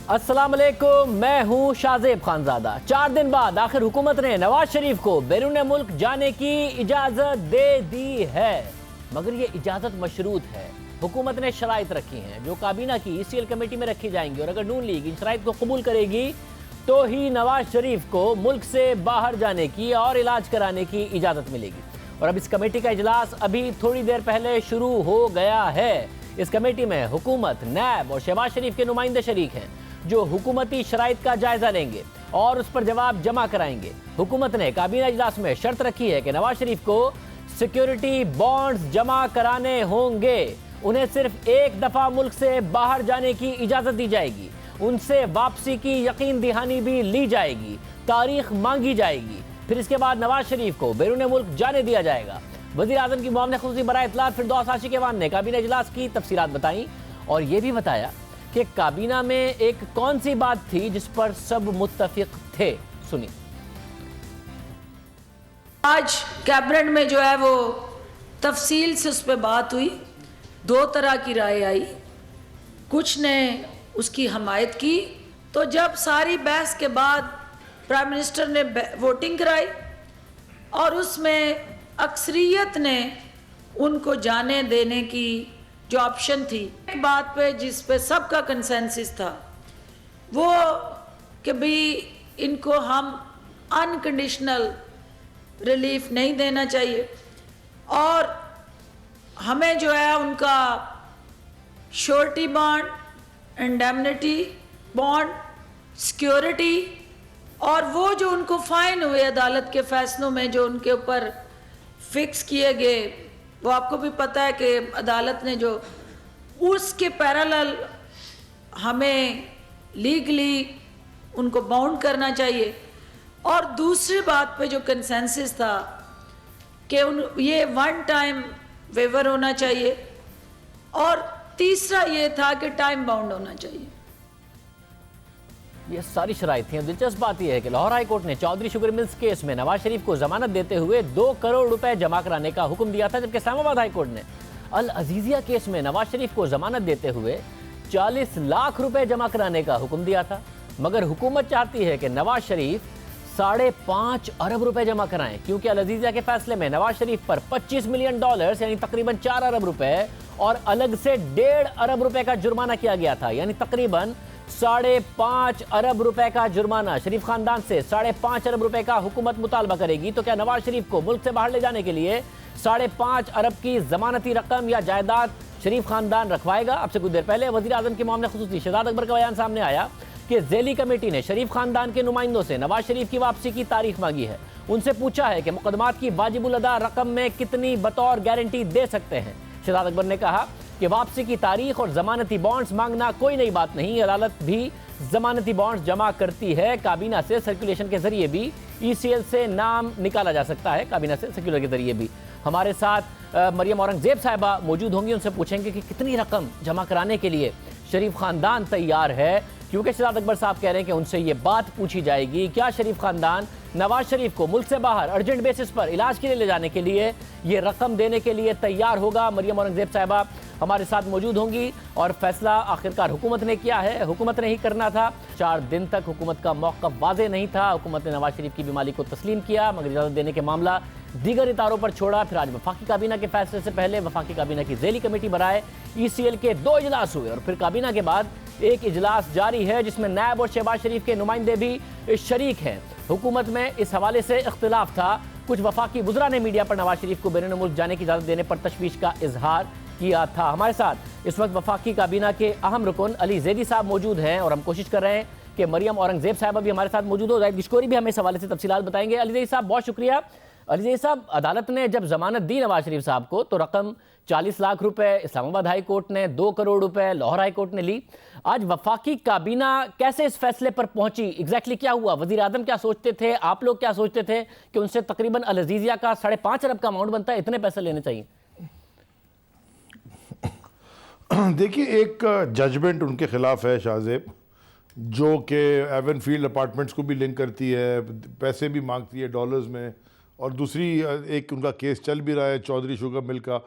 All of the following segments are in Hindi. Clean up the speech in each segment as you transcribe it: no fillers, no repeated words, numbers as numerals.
अस्सलाम वालेकुम, मैं हूं शाहजेब खानजादा। 4 दिन बाद आखिर हुकूमत ने नवाज शरीफ को बैरून मुल्क जाने की इजाजत दे दी है, मगर ये इजाजत मशरूत है। हुकूमत ने शराइत रखी हैं जो काबीना की ECL कमेटी में रखी जाएंगी, और अगर नून लीग इन शराइत को कबूल करेगी तो ही नवाज शरीफ को मुल्क से बाहर जाने की और इलाज कराने की इजाजत मिलेगी। और अब इस कमेटी का इजलास अभी थोड़ी देर पहले शुरू हो गया है। इस कमेटी में हुकूमत, नैब और शहबाज शरीफ के नुमाइंदे शरीक हैं जो हुकूमती शराइत का जायजा लेंगे और उस पर जवाब जमा कराएंगे। हुकूमत ने काबीना इजलास में शर्त रखी है कि नवाज शरीफ को सिक्योरिटी बॉन्ड्स जमा कराने होंगे। उन्हें सिर्फ एक दफा मुल्क से बाहर जाने की इजाजत दी जाएगी, उनसे वापसी की यकीन दहानी भी ली जाएगी, तारीख मांगी जाएगी, फिर इसके बाद नवाज शरीफ को बैरून मुल्क जाने दिया जाएगा। वज़ीर आज़म की मुआवने खुसूसी बराए इत्तलात फिरदौस आशिक़वान ने काबीना इजलास की तफसीलात बताई और ये भी बताया कि काबीना में एक कौन सी बात थी जिस पर सब मुत्तफिक थे। सुनिए। आज कैबिनेट में जो है वो तफसील से उस पर बात हुई, 2 तरह की राय आई, कुछ ने उसकी हमायत की। तो जब सारी बहस के बाद प्राइम मिनिस्टर ने वोटिंग कराई और उसमें अक्सरियत ने उनको जाने देने की जो ऑप्शन थी, एक बात पे जिस पे सबका कंसेंसस था वो कि भाई इनको हम अनकंडीशनल रिलीफ नहीं देना चाहिए और हमें जो है उनका surety bond, indemnity bond, security और वो जो उनको फाइन हुए अदालत के फैसलों में जो उनके ऊपर फिक्स किए गए, वो आपको भी पता है कि अदालत ने जो उसके पैरेलल हमें लीगली उनको बाउंड करना चाहिए। और दूसरी बात पे जो कंसेंसस था कि ये 1 टाइम वेवर होना चाहिए और तीसरा ये था कि टाइम बाउंड होना चाहिए। ये सारी शराइत थी। दिलचस्प बात यह है कि लाहौर हाई कोर्ट ने चौधरी शुगर मिल्स केस में नवाज शरीफ को जमानत देते हुए 2 करोड़ रुपए जमा कराने का हुक्म दिया था, जबकि इस्लामाबाद हाई कोर्ट ने अल अजीजिया केस में नवाज शरीफ को जमानत देते हुए 40 लाख रुपए जमा कराने का हुक्म दिया था। मगर हुकूमत चाहती है कि नवाज शरीफ 5.5 अरब रुपए जमा कराएं, क्योंकि अल अजीजिया के फैसले में नवाज शरीफ पर $25 मिलियन यानी तकरीबन 4 अरब रुपए और अलग से 1.5 अरब रुपए का जुर्माना किया गया था, यानी तकरीबन 5.5 अरब रुपए का जुर्माना। शरीफ खानदान से 5.5 अरब रुपए का हुकूमत मुतालबा करेगी। तो क्या नवाज शरीफ को मुल्क से बाहर ले जाने के लिए 5.5 अरब की जमानती रकम या जायदाद शरीफ खानदान रखवाएगा? आपसे कुछ देर पहले वज़ीर आज़म के मामले खुसूसी शहजाद अकबर का बयान सामने आया कि ज़ेली कमेटी ने शरीफ खानदान के नुमाइंदों से नवाज शरीफ की वापसी की तारीख मांगी है। उनसे पूछा है कि मुकदमात की वाजिबुल अदा रकम में कितनी बतौर गारंटी दे सकते हैं। शहजाद अकबर ने कहा कि वापसी की तारीख और जमानती बॉन्ड्स मांगना कोई नई बात नहीं, अदालत भी जमानती बॉन्ड्स जमा करती है। काबीना से सर्कुलेशन के जरिए भी ECL से नाम निकाला जा सकता है, काबीना से सर्कुलर के जरिए भी। हमारे साथ मरियम औरंगजेब साहिबा मौजूद होंगी, उनसे पूछेंगे कि कितनी रकम जमा कराने के लिए शरीफ खानदान तैयार है, क्योंकि शहजाद अकबर साहब कह रहे हैं कि उनसे ये बात पूछी जाएगी, क्या शरीफ खानदान नवाज शरीफ को मुल्क से बाहर अर्जेंट बेसिस पर इलाज के लिए ले जाने के लिए ये रकम देने के लिए तैयार होगा। मरियम औरंगजेब साहिबा हमारे साथ मौजूद होंगी। और फैसला आखिरकार हुकूमत ने किया है, हुकूमत ने ही करना था। 4 दिन तक हुकूमत का मौक़िफ़ वाज़ेह नहीं था। हुकूमत ने नवाज शरीफ की बीमारी को तस्लीम किया, मगर इजाज़त देने के मामला दीगर इतारों पर छोड़ा। फिर आज वफाकी काबीना के फैसले से पहले वफाकी काबीना की ज़ेली कमेटी बराए ECL के 2 इजलास हुए और फिर काबीना के बाद एक इजलास जारी है जिसमें नैब और शहबाज शरीफ के नुमाइंदे भी शरीक हैं। हुकूमत में इस हवाले से इख्तिलाफ था। कुछ वफाकी वुज़रा ने मीडिया पर नवाज शरीफ को बैरून मुल्क जाने की इजाज़त देने पर तशवीश का इजहार किया था। हमारे साथ इस वक्त वफाकी काबीना के अहम रुकन अली ज़ैदी साहब मौजूद हैं और हम कोशिश कर रहे हैं कि मरियम औरंगजेब साहबा भी हमारे साथ मौजूद हो। ज़ाहिद गिशकोरी भी हमें इस हवाले से तफसीलात बताएंगे। अली ज़ैदी साहब बहुत शुक्रिया। अली ज़ैदी साहब, अदालत ने जब जमानत दी नवाज शरीफ साहब को तो रकम 40 लाख रुपए इस्लामाबाद हाई कोर्ट ने, 2 करोड़ रुपए लाहौर हाई कोर्ट ने ली। आज वफाकी काबीना कैसे इस फैसले पर पहुंची? एग्जैक्टली क्या हुआ? वज़ीर आज़म क्या सोचते थे, आप लोग क्या सोचते थे कि उनसे तकरीबन अल अजीजिया का 5.5 अरब का अमाउंट बनता है, इतने पैसे लेने चाहिए? देखिए, एक जजमेंट उनके खिलाफ है शाहजेब, जो कि एवनफील्ड अपार्टमेंट्स को भी लिंक करती है, पैसे भी मांगती है डॉलर्स में, और दूसरी एक उनका केस चल भी रहा है चौधरी शुगर मिल का।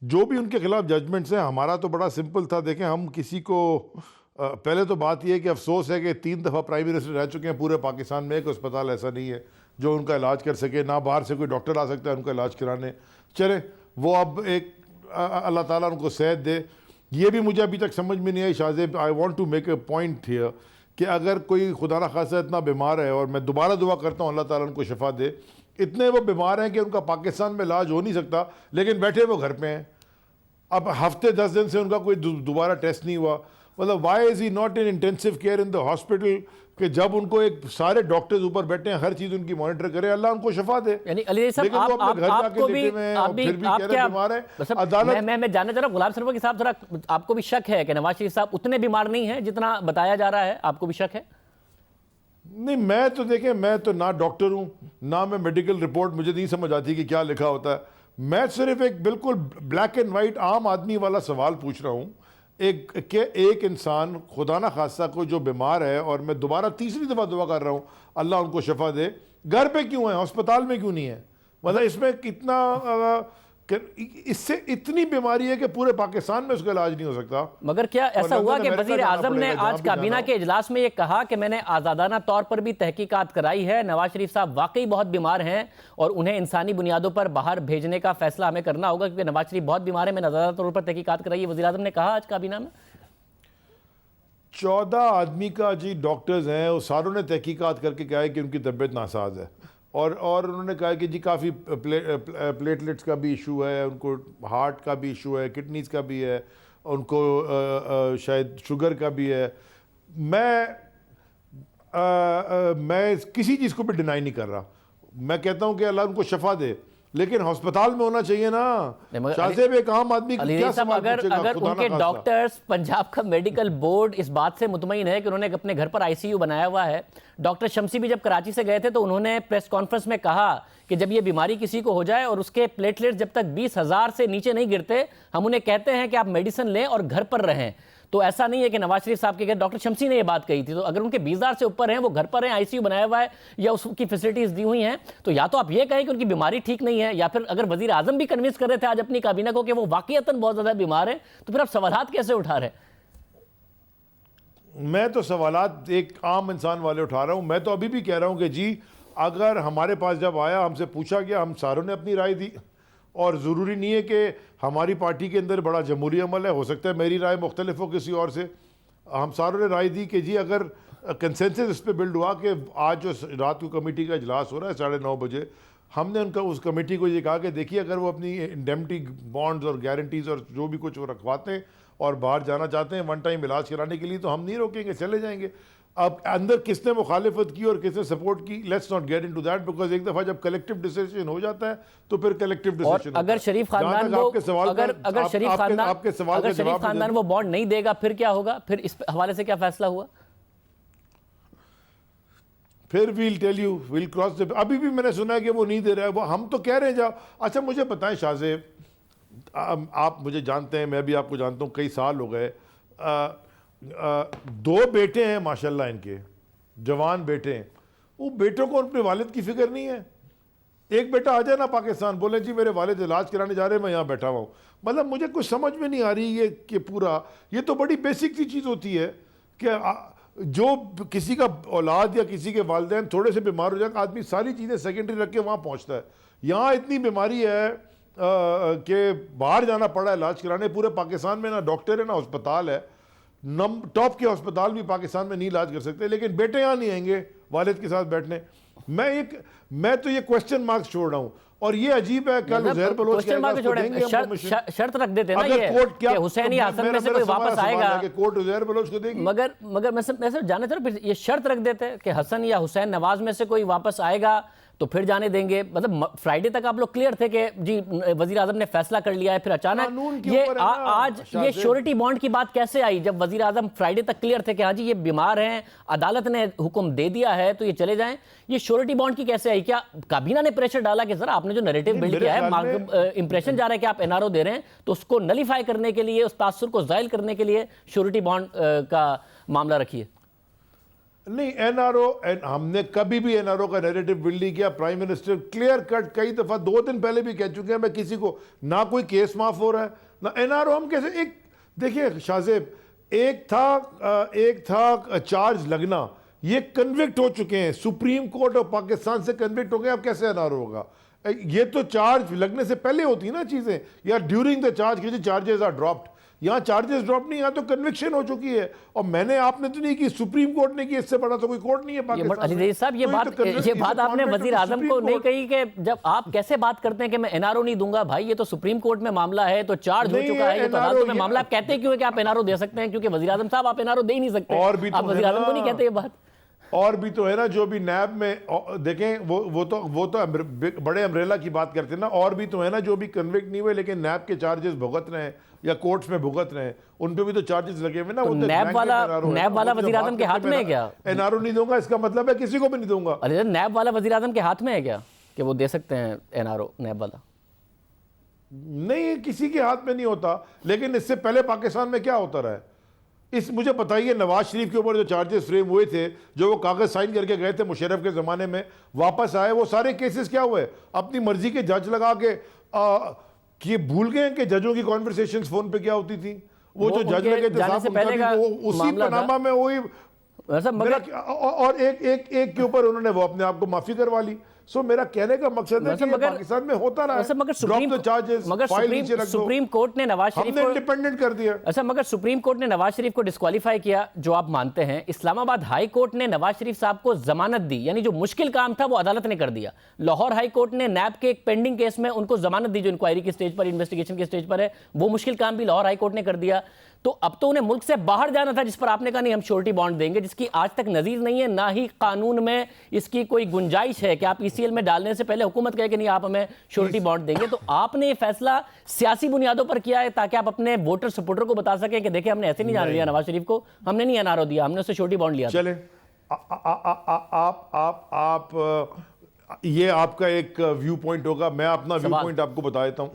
जो भी उनके खिलाफ जजमेंट्स हैं, हमारा तो बड़ा सिंपल था। देखें, हम किसी को पहले तो बात यह है कि अफसोस है कि 3 दफ़ा प्राइम मिनिस्टर रह चुके हैं पूरे पाकिस्तान में, एक अस्पताल ऐसा नहीं है जो उनका इलाज कर सके, ना बाहर से कोई डॉक्टर आ सकता है उनका इलाज कराने। चले वो अब एक अल्लाह ताला उनको सेहत दे। ये भी मुझे अभी तक समझ में नहीं आई Shahzeb, I want to make a point here कि अगर कोई खुदा ना खासा इतना बीमार है, और मैं दोबारा दुआ करता हूँ अल्लाह ताला उनको शिफा दे, इतने वो बीमार हैं कि उनका पाकिस्तान में इलाज हो नहीं सकता, लेकिन बैठे वो घर पे हैं। अब हफ्ते 10 दिन से उनका कोई दोबारा टेस्ट नहीं हुआ। मतलब why is he not in intensive care in the hospital, कि जब उनको एक सारे डॉक्टर्स ऊपर बैठे हैं, हर चीज़ उनकी मॉनिटर करे, अल्लाह उनको शिफा दे। यानी अली साहब, लेकिन वो अपने घर जाके आपको भी लेटे हुए हैं और फिर भी कह रहे हैं बीमार है। अदालत मैं जानना चाह रहा हूँ गुलाम सरवर साहब, जरा आपको भी शक है कि नवाज शरीफ साहब उतने बीमार नहीं है जितना बताया जा रहा है? आपको भी शक है? नहीं, मैं तो देखें, मैं तो ना डॉक्टर हूँ ना मैं मेडिकल रिपोर्ट, मुझे नहीं समझ आती कि क्या लिखा होता है। मैं सिर्फ एक बिल्कुल ब्लैक एंड वाइट आम आदमी वाला सवाल पूछ रहा हूँ एक इंसान खुदा ना खासा को जो बीमार है, और मैं दोबारा तीसरी दफ़ा दुआ कर रहा हूँ अल्लाह उनको शफा दे, घर पे क्यों है, अस्पताल में क्यों नहीं है? मतलब इसमें कितना इससे इतनी बीमारी है कि पूरे पाकिस्तान में उसका इलाज नहीं हो सकता। मगर क्या ऐसा हुआ कि वजीर आजम ने आज काबीना के इजलास में ये कहा कि मैंने आज़ादाना तौर पर भी तहकीकात कराई है, नवाज शरीफ साहब वाकई बहुत बीमार हैं और उन्हें इंसानी बुनियादों पर बाहर भेजने का फैसला हमें करना होगा क्योंकि नवाज शरीफ बहुत बीमार है, मैंने आज़ादाना तौर पर तहकीकात कराई है, वजीर आजम ने कहा आज काबीना में? 14 आदमी का जी डॉक्टर्स हैं, वो सारों ने तहकीकात करके कहा है कि उनकी तबीयत नासाज है, और उन्होंने कहा कि जी काफ़ी प्लेटलेट्स का भी इशू है, उनको हार्ट का भी इशू है, किडनीज़ का भी है, उनको शायद शुगर का भी है। मैं किसी चीज़ को भी डिनाई नहीं कर रहा, मैं कहता हूँ कि अल्लाह उनको शफा दे, लेकिन अस्पताल में होना चाहिए ना। शाहजेब एक आम आदमी की क्या सवाल पूछेगा? अगर उनके डॉक्टर्स, पंजाब का मेडिकल बोर्ड इस बात से मुतमईन है कि उन्होंने अपने घर पर आईसीयू बनाया हुआ है। डॉक्टर शम्सी भी जब कराची से गए थे तो उन्होंने प्रेस कॉन्फ्रेंस में कहा कि जब ये बीमारी किसी को हो जाए और उसके प्लेटलेट्स जब तक 20,000 से नीचे नहीं गिरते, हम उन्हें कहते हैं कि आप मेडिसिन लें और घर पर रहें। तो ऐसा नहीं है कि नवाज शरीफ साहब के, डॉक्टर शम्सी ने ये बात कही थी, तो अगर उनके 20,000 से ऊपर हैं, वो घर पर हैं, आईसीयू बनाया हुआ है या उसकी फैसिलिटीज दी हुई हैं, तो या तो आप ये कहें कि उनकी बीमारी ठीक नहीं है, या फिर अगर वजीर आजम भी कन्विंस कर रहे थे आज अपनी काबीना को कि वो वाकईतन बहुत ज्यादा बीमार है, तो फिर आप सवालात कैसे उठा रहे हैं? मैं तो सवालात एक आम इंसान वाले उठा रहा हूं। मैं तो अभी भी कह रहा हूं कि जी अगर हमारे पास जब आया, हमसे पूछा गया, हम सारों ने अपनी राय दी, और ज़रूरी नहीं है कि हमारी पार्टी के अंदर बड़ा जमहूरी अमल है, हो सकता है मेरी राय मुख्तलिफ हो किसी और से। हम सारों ने राय दी कि जी अगर कंसेंसस इस पर बिल्ड हुआ कि आज जो रात को कमेटी का इजलास हो रहा है 9:30 बजे, हमने उनका उस कमेटी को ये कहा कि देखिए अगर वो अपनी इंडेमनिटी बॉन्ड्स और गारंटीज़ और जो भी कुछ वो रखवाते हैं और बाहर जाना चाहते हैं वन टाइम इलाज कराने के लिए, तो हम नहीं रोकेंगे, चले जाएंगे। अब अंदर किसने मुखालिफत की और किसने सपोर्ट की, let's not get into that, because एक दफ़ा जब कलेक्टिव डिसीजन हो जाता है तो फिर कलेक्टिव डिसीजन। अगर शरीफ खानदान वो बॉन्ड नहीं देगा फिर क्या होगा? फिर इस हवाले से क्या फैसला हुआ? फिर we'll tell you, we'll cross the, अभी भी मैंने सुना है कि वो नहीं दे रहा है, वो हम तो कह रहे हैं जाओ। अच्छा मुझे बताएं शाहजेब, आप मुझे जानते हैं, मैं भी आपको जानता हूँ, कई साल हो गए। 2 बेटे हैं माशाल्लाह, इनके जवान बेटे हैं, वो बेटों को अपने वालिद की फिक्र नहीं है। एक बेटा आ जाए ना पाकिस्तान, बोले जी मेरे वालिद इलाज कराने जा रहे हैं, मैं यहाँ बैठा हुआ हूँ। मतलब मुझे कुछ समझ में नहीं आ रही ये कि पूरा, ये तो बड़ी बेसिक सी चीज़ होती है कि जो किसी का औलाद या किसी के वालिदैन थोड़े से बीमार हो जाए, आदमी सारी चीज़ें सेकेंडरी रख के वहाँ पहुँचता है। यहाँ इतनी बीमारी है कि बाहर जाना पड़ा है इलाज कराने, पूरे पाकिस्तान में ना डॉक्टर है ना अस्पताल है, टॉप के अस्पताल भी पाकिस्तान में नहीं इलाज कर सकते, लेकिन बेटे यहाँ नहीं आएंगे वालिद के साथ बैठने। मैं तो ये क्वेश्चन मार्क्स छोड़ रहा हूँ, और ये अजीब है, कल उज़ैर बलोच शर्त रख देते ना ये कि हुसैन या हसन में से कोई वापस आएगा, कोर्ट उज़ैर बलोच को देगी। मगर मैं जानना चाह रहा हूं, ये शर्त रख देते कि हसन या हुसैन नवाज में से कोई वापस आएगा तो फिर जाने देंगे। मतलब फ्राइडे तक आप लोग क्लियर थे कि जी वजीर आजम ने फैसला कर लिया है, फिर अचानक ये आज ये श्योरिटी बॉन्ड की बात कैसे आई? जब वजीर आजम फ्राइडे तक क्लियर थे कि हाँ जी ये बीमार हैं, अदालत ने हुक्म दे दिया है तो ये चले जाएं, ये श्योरिटी बॉन्ड की कैसे आई? क्या काबीना ने प्रेशर डाला कि सर आपने जो नैरेटिव बिल्ड किया है, इंप्रेशन जा रहा है कि आप एनआरओ दे रहे हैं, तो उसको नलीफाई करने के लिए, उस तासुर को जायल करने के लिए श्योरिटी बॉन्ड का मामला रखिए? नहीं, एनआरओ, हमने कभी भी एनआरओ का नैरेटिव बिल्ड नहीं किया। प्राइम मिनिस्टर क्लियर कट कई दफ़ा 2 दिन पहले भी कह चुके हैं, मैं किसी को, ना कोई केस माफ हो रहा है ना एनआरओ। हम कैसे, एक देखिए शाहजेब, एक था चार्ज लगना, ये कन्विक्ट हो चुके हैं, सुप्रीम कोर्ट ऑफ पाकिस्तान से कन्विक्ट हो गए, अब कैसे एनआरओ होगा? ये तो चार्ज लगने से पहले होती ना चीजें, या ड्यूरिंग द चार्ज की चार्जेस आर ड्रॉप्ड। यहाँ चार्जेस ड्रॉप नहीं, यहाँ तो कन्विक्शन हो चुकी है, और मैंने आपने तो नहीं की, सुप्रीम कोर्ट ने की, इससे बड़ा तो कोई कोर्ट नहीं है पाकिस्तान में। अली साहब, ये बात आपने वजीर आजम को नहीं कही कि जब आप कैसे बात करते हैं कि मैं एनआरओ नहीं दूंगा? भाई ये तो सुप्रीम कोर्ट में मामला है, तो चार्ज हो चुका है, ये तो अदालत में मामला। आप कहते क्यों है कि आप एनआरओ दे सकते हैं? क्योंकि वजीर आजम साहब आप एनआरओ दे ही नहीं सकते, और भी आप वजीर आजम को नहीं कहते ये बात। और भी तो है ना, जो भी नैब में देखें, वो तो बड़े अम्ब्रेला की बात करते हैं ना, और भी तो है ना जो भी कन्विक्ट नहीं हुए लेकिन नैब के चार्जेस भुगत रहे हैं या कोर्ट्स में भुगत रहे हैं, उन पे भी तो चार्जेस लगे हुए ना। तो नैब वाला वजीर आजम के हाथ में है क्या? एनआरओ नहीं दूंगा इसका मतलब है किसी को भी नहीं दूंगा। अरे नैब वाला वजीर आजम के हाथ में है क्या कि वो दे सकते हैं एनआरओ? नैब वाला नहीं, किसी के हाथ में नहीं होता, लेकिन इससे पहले पाकिस्तान में क्या होता रहा है मुझे बताइए। नवाज शरीफ के ऊपर जो चार्जेस फ्रेम हुए थे, जो वो कागज साइन करके गए थे मुशर्रफ के जमाने में, वापस आए, वो सारे केसेस क्या हुए? अपनी मर्जी के जज लगा के कि भूल गए कि जजों की कॉन्वर्सेशंस फोन पे क्या होती थी। वो जो जज लगे थे साहब, उसी पनामा में वही, और एक के ऊपर उन्होंने वो अपने आप को माफी करवा ली। सो मेरा कहने का मकसद है कि पाकिस्तान में होता रहा है, मगर सुप्रीम कोर्ट ने नवाज शरीफ को इंडिपेंडेंट कर दिया। अच्छा, मगर सुप्रीम कोर्ट ने नवाज शरीफ को डिस्क्वालीफाई किया, जो आप मानते हैं। इस्लामाबाद हाई कोर्ट ने नवाज शरीफ साहब को जमानत दी, यानी जो मुश्किल काम था वो अदालत ने कर दिया। लाहौर हाई कोर्ट ने नैब के एक पेंडिंग केस में उनको जमानत दी, जो इंक्वायरी की स्टेज पर, इन्वेस्टिगेशन के स्टेज पर है, वो मुश्किल काम भी लाहौर हाई कोर्ट ने कर दिया। तो अब तो उन्हें मुल्क से बाहर जाना था, जिस पर आपने कहा नहीं हम श्योरिटी बॉन्ड देंगे, जिसकी आज तक नजीर नहीं है, ना ही कानून में इसकी कोई गुंजाइश है कि आप ईसीएल में डालने से पहले हुकूमत कहे कि नहीं आप हमें श्योरिटी बॉन्ड देंगे। तो आपने ये फैसला सियासी बुनियादों पर किया है ताकि आप अपने वोटर सपोर्टर को बता सकें कि देखिए हमने ऐसे नहीं जान लिया नवाज शरीफ को, हमने नहीं एनआरओ दिया, हमने उससे श्योरिटी बॉन्ड लिया। चले आप ये आपका एक व्यू पॉइंट होगा, मैं अपना व्यू पॉइंट आपको बता देता हूं।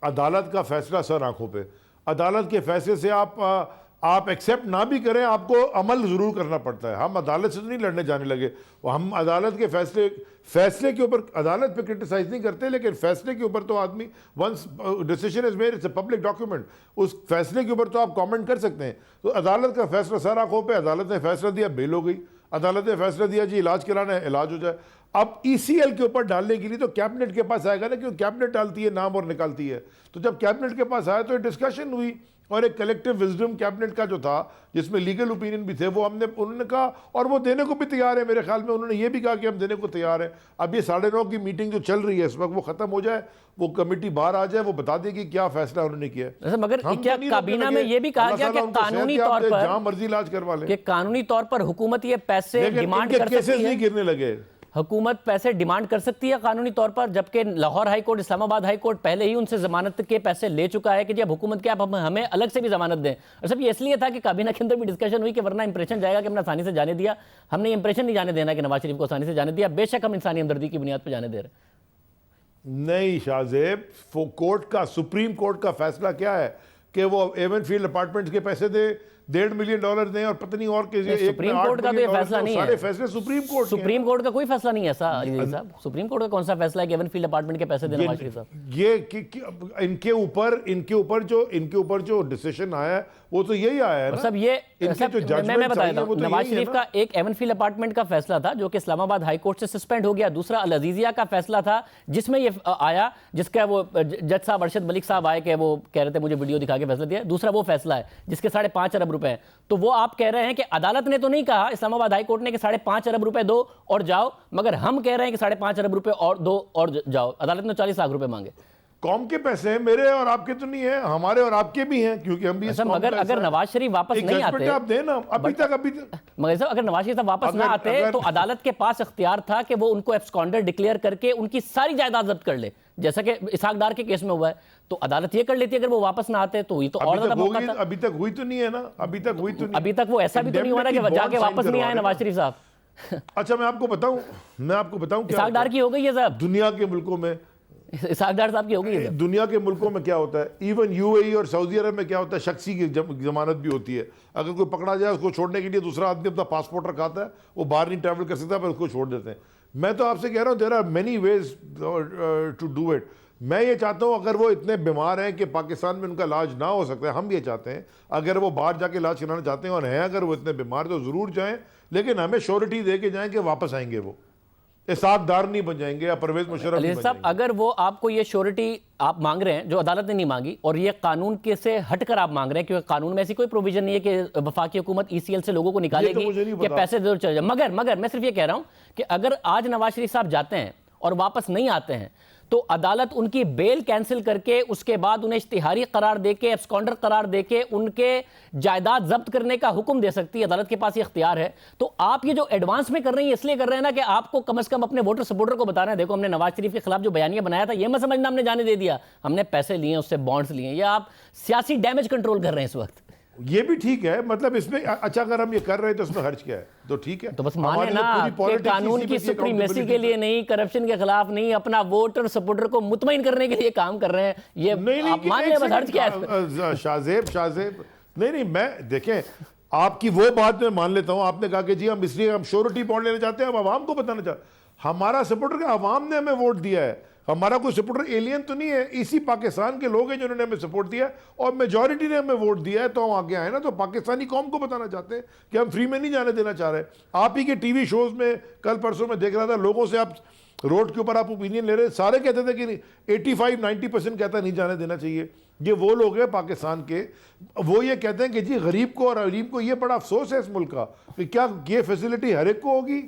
अदालत का फैसला सर आंखों पे, अदालत के फैसले से आप एक्सेप्ट ना भी करें, आपको अमल जरूर करना पड़ता है। हम अदालत से तो नहीं लड़ने जाने लगे, हम अदालत के फैसले के ऊपर अदालत पे क्रिटिसाइज नहीं करते, लेकिन फैसले के ऊपर तो आदमी once decision is made, it's a public document, उस फैसले के ऊपर तो आप कमेंट कर सकते हैं। तो अदालत का फैसला सर आंखों पे, अदालत ने फैसला दिया, बेल हो गई। अदालत ने फैसला दिया जी इलाज कराना है, इलाज हो जाए। अब ईसीएल के ऊपर डालने के लिए तो कैबिनेट के पास आएगा ना, क्योंकि कैबिनेट डालती है नाम और निकालती है। तो जब कैबिनेट के पास आया तो डिस्कशन हुई, और एक कलेक्टिव विजडम कैबिनेट का जो था, जिसमें लीगल ओपिनियन भी थे, वो उन्होंने कहा, और वो देने को भी तैयार है। मेरे ख्याल में उन्होंने ये भी कहा कि हम देने को तैयार है। अब ये 9:30 की मीटिंग जो चल रही है इस वक्त, वो खत्म हो जाए, वो कमेटी बाहर आ जाए, वो बता देगी क्या फैसला उन्होंने किया। मगर क्या काबीना में ये भी कहा गया कि कानूनी तौर पर जहां मर्जी इलाज करवा ले, कि कानूनी तौर पर हुकूमत ये पैसे डिमांड कर सकती है, नहीं गिरने लगे, हुकूमत पैसे डिमांड कर सकती है कानूनी तौर पर, जबकि Lahore high court, Islamabad high court पहले ही उनसे जमानत के पैसे ले चुका है कि जब हुकूमत के आप हमें अलग से भी जमानत दें। और सब ये इसलिए था कि काबीना के अंदर भी डिस्कशन हुई कि वरना इंप्रेशन जाएगा कि हमने आसानी से जाने दिया। हमने इंप्रेशन नहीं जाने देना कि नवाज शरीफ को आसानी से जाने दिया। बेशक हम इंसानी हमदर्दी की बुनियाद पर जाने दे रहे। नहीं शाहजेब, कोर्ट का, सुप्रीम कोर्ट का फैसला क्या है कि वो एवनफील्ड अपार्टमेंट्स के पैसे दे, $1.5 मिलियन दें, और पत्नी और के सुप्रीम कोर्ट का तो ये फैसला नहीं है। सारे फैसले सुप्रीम कोर्ट का कोई फैसला नहीं है साहब। सुप्रीम कोर्ट का कौन सा फैसला है कि एवनफील्ड अपार्टमेंट के पैसे देना? नवाज शरीफ साहब, ये इनके ऊपर जो डिसीजन आया है वो तो यही आया है ना। सब ये मैं बताता हूं, नवाज शरीफ का एक एवनफील्ड अपार्टमेंट का फैसला था जो कि इस्लामाबाद हाई कोर्ट से सस्पेंड हो गया। दूसरा अल अजीजिया का फैसला था जिसमें ये आया, जिसका वो जज साहब अरशद मलिक साहब आए कि वो कह रहे थे मुझे वीडियो दिखा के फैसला दिया। दूसरा वो फैसला है जिसके 5.5 अरब रुपए। तो वो आप कह रहे हैं कि अदालत ने तो नहीं कहा, इस्लामाबाद हाई कोर्ट ने कि 5.5 अरब रुपए दो और जाओ, मगर हम कह रहे हैं कि 5.5 अरब रुपए और दो और जाओ। अदालत ने 40 लाख रुपए मांगे। कौम के पैसे हैं, मेरे और आपके तो नहीं है, हमारे और आपके भी हैं, क्योंकि हम भी मगर अगर नवाज शरीफ वापस नहीं आते, आप देना अभी तक मगर साहब अगर नवाज शरीफ वापस ना आते तो अदालत के पास इख्तियार था कि वो उनको एब्सकॉन्डर डिक्लेयर करके उनकी सारी जायदाद जब्त कर ले, जैसा कि इसहाक डार के केस में हुआ है। तो अदालत ये कर लेती अगर वो वापस ना आते तो ये तो और ज्यादा मौका था। अभी तक हुई तो नहीं है ना, अभी तक वो ऐसा भी तो नहीं हो रहा कि जाके वापस नहीं आए नवाज शरीफ साहब। अच्छा मैं आपको बताऊं इसहाक डार की हो गई है साहब, दुनिया के मुल्कों में इसहाक डार साहब की हो गई है। दुनिया के मुल्कों में क्या होता है, इवन यूएई और सऊदी अरब में क्या होता है, शख्सी की जमानत भी होती है। अगर कोई पकड़ा जाए उसको छोड़ने के लिए दूसरा आदमी अपना पासपोर्ट रखाता है, वो बाहर नहीं ट्रैवल कर सकता, पर उसको छोड़ देते हैं। मैं तो आपसे कह रहा हूँ there are many ways to do it. मैं ये चाहता हूँ अगर वो इतने बीमार हैं कि पाकिस्तान में उनका इलाज ना हो सकता है, हम ये चाहते हैं अगर वो बाहर जाके इलाज कराना चाहते हैं और हैं अगर वो इतने बीमार तो ज़रूर जाएं, लेकिन हमें श्योरिटी दे के जाएं कि वापस आएंगे, वो इसाकदार नहीं बन जाएंगे या परवेज मुशर्रफ नहीं बन साहब जाएंगे। अगर वो आपको ये श्योरिटी आप मांग रहे हैं जो अदालत ने नहीं मांगी और ये कानून के से हटकर आप मांग रहे हैं, क्योंकि कानून में ऐसी कोई प्रोविजन नहीं है कि वफाकी हुकूमत ECL से लोगों को निकालेगी मुझे नहीं कि पता। पैसे जरूर चले जाए। मगर मैं सिर्फ ये कह रहा हूं कि अगर आज नवाज शरीफ साहब जाते हैं और वापस नहीं आते हैं तो अदालत उनकी बेल कैंसिल करके उसके बाद उन्हें इश्तिहारी करार देके, एब्सकॉन्डर करार देके उनके जायदाद जब्त करने का हुक्म दे सकती है। अदालत के पास ये इख्तियार है। तो आप ये जो एडवांस में कर रही हैं इसलिए कर रहे हैं ना कि आपको कम से कम अपने वोटर सपोर्टर को बताना है, देखो हमने नवाज शरीफ के खिलाफ जो बयानिया बनाया था ये मत समझना हमने जाने दे दिया, हमने पैसे लिए, उससे बॉन्ड्स लिए। ये आप सियासी डैमेज कंट्रोल कर रहे हैं इस वक्त। ये भी ठीक है, मतलब इसमें अच्छा अगर हम ये कर रहे हैं तो इसमें हर्ज क्या है, तो ठीक है। तो बस हमारी माने तो ना पूरी कि politics कानून इसी की में थी, सुप्रीमेसी के accountability लिए नहीं, करप्शन के खिलाफ नहीं, अपना वोटर सपोर्टर को मुतमईन करने के लिए काम कर रहे हैं। ये नहीं आप मान लें, बस हर्ज क्या है। शाहजेब नहीं, मैं देखें आपकी वो बात मैं मान लेता हूं। आपने कहा कि जी हम इसलिए हम श्योरिटी बॉन्ड लेना चाहते हैं, हम आवाम को बताना चाहते हैं। हमारा सपोर्टर का आवाम ने हमें वोट दिया है, हमारा कोई सपोर्टर एलियन तो नहीं है, इसी पाकिस्तान के लोग हैं जिन्होंने हमें सपोर्ट दिया और मेजॉरिटी ने हमें वोट दिया है, तो हम आगे आए ना। तो पाकिस्तानी कौम को बताना चाहते हैं कि हम फ्री में नहीं जाने देना चाह रहे। आप ही के टीवी शोज में कल परसों में देख रहा था, लोगों से आप रोड के ऊपर आप ओपिनियन ले रहे, सारे कहते थे कि 85-90% कहता नहीं जाने देना चाहिए। ये वो लोग हैं पाकिस्तान के, वो ये कहते हैं कि जी गरीब को और अरीब को, ये बड़ा अफसोस है इस मुल्क का कि क्या ये फैसिलिटी हर एक को होगी,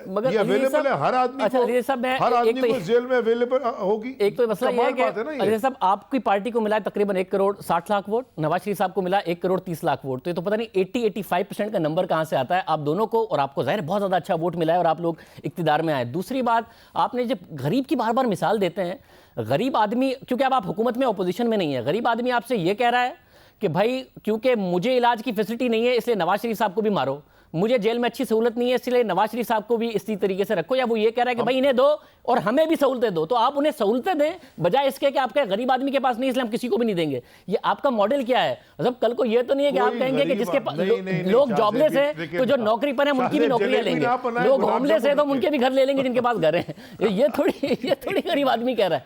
मगर ये अवेलेबल है हर आदमी अच्छा, को, अली साहब, मैं हर आदमी एक तो को जेल में अवेलेबल होगी। एक तो मसला ये है कि अली साहब आपकी पार्टी को मिला है तकरीबन 1 करोड़ 60 लाख वोट, नवाज शरीफ साहब को मिला 1 करोड़ 30 लाख वोट। तो ये तो पता नहीं 80-85% का नंबर कहां से आता है आप दोनों को, और आपको जाहिर बहुत ज्यादा अच्छा वोट मिला है और आप लोग इक्तिदार में आए। दूसरी बात, आपने जब गरीब की बार बार मिसाल देते हैं, गरीब आदमी, क्योंकि अब आप हुकूमत में अपोजिशन में नहीं है, गरीब आदमी आपसे ये कह रहा है कि भाई क्योंकि मुझे इलाज की फैसिलिटी नहीं है इसलिए नवाज शरीफ साहब को भी मारो, मुझे जेल में अच्छी सहूलत नहीं है इसलिए नवाज शरीफ साहब को भी इसी तरीके से रखो, या वो ये कह रहा है कि भाई इन्हें दो और हमें भी सहूलतें दो। तो आप उन्हें सहूलतें दें बजाय इसके कि आपके गरीब आदमी के पास नहीं इसलिए हम किसी को भी नहीं देंगे। ये आपका मॉडल क्या है? मतलब कल को ये तो नहीं है कि आप कहेंगे कि जिसके पास लोग जॉबलेस है तो जो नौकरी पर है उनकी भी नौकरियां लेंगे, लोग होमलेस है तो उनके भी घर ले लेंगे जिनके पास घर है। ये थोड़ी गरीब आदमी कह रहा है।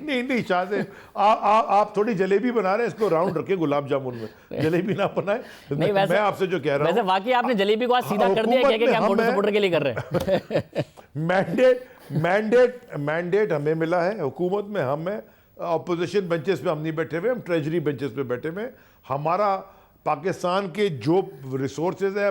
नहीं शाहजेब, आप थोड़ी जलेबी बना रहे हैं, इसको राउंड रखे गुलाब जामुन में, जलेबी ना बनाए। नहीं, मैं आपसे जो कह रहा हूं, वैसे वाकई आपने जलेबी को आज सीधा कर दिया कि हम वोटर सपोर्टर के लिए कर रहे हैं। मैंडेट हमें मिला है, हुकूमत में हम हैं, अपोजिशन बेंचेस पे हम नहीं बैठे हुए, हम ट्रेजरी बेंचेस पे बैठे हुए। हमारा पाकिस्तान के जो रिसोर्सेज है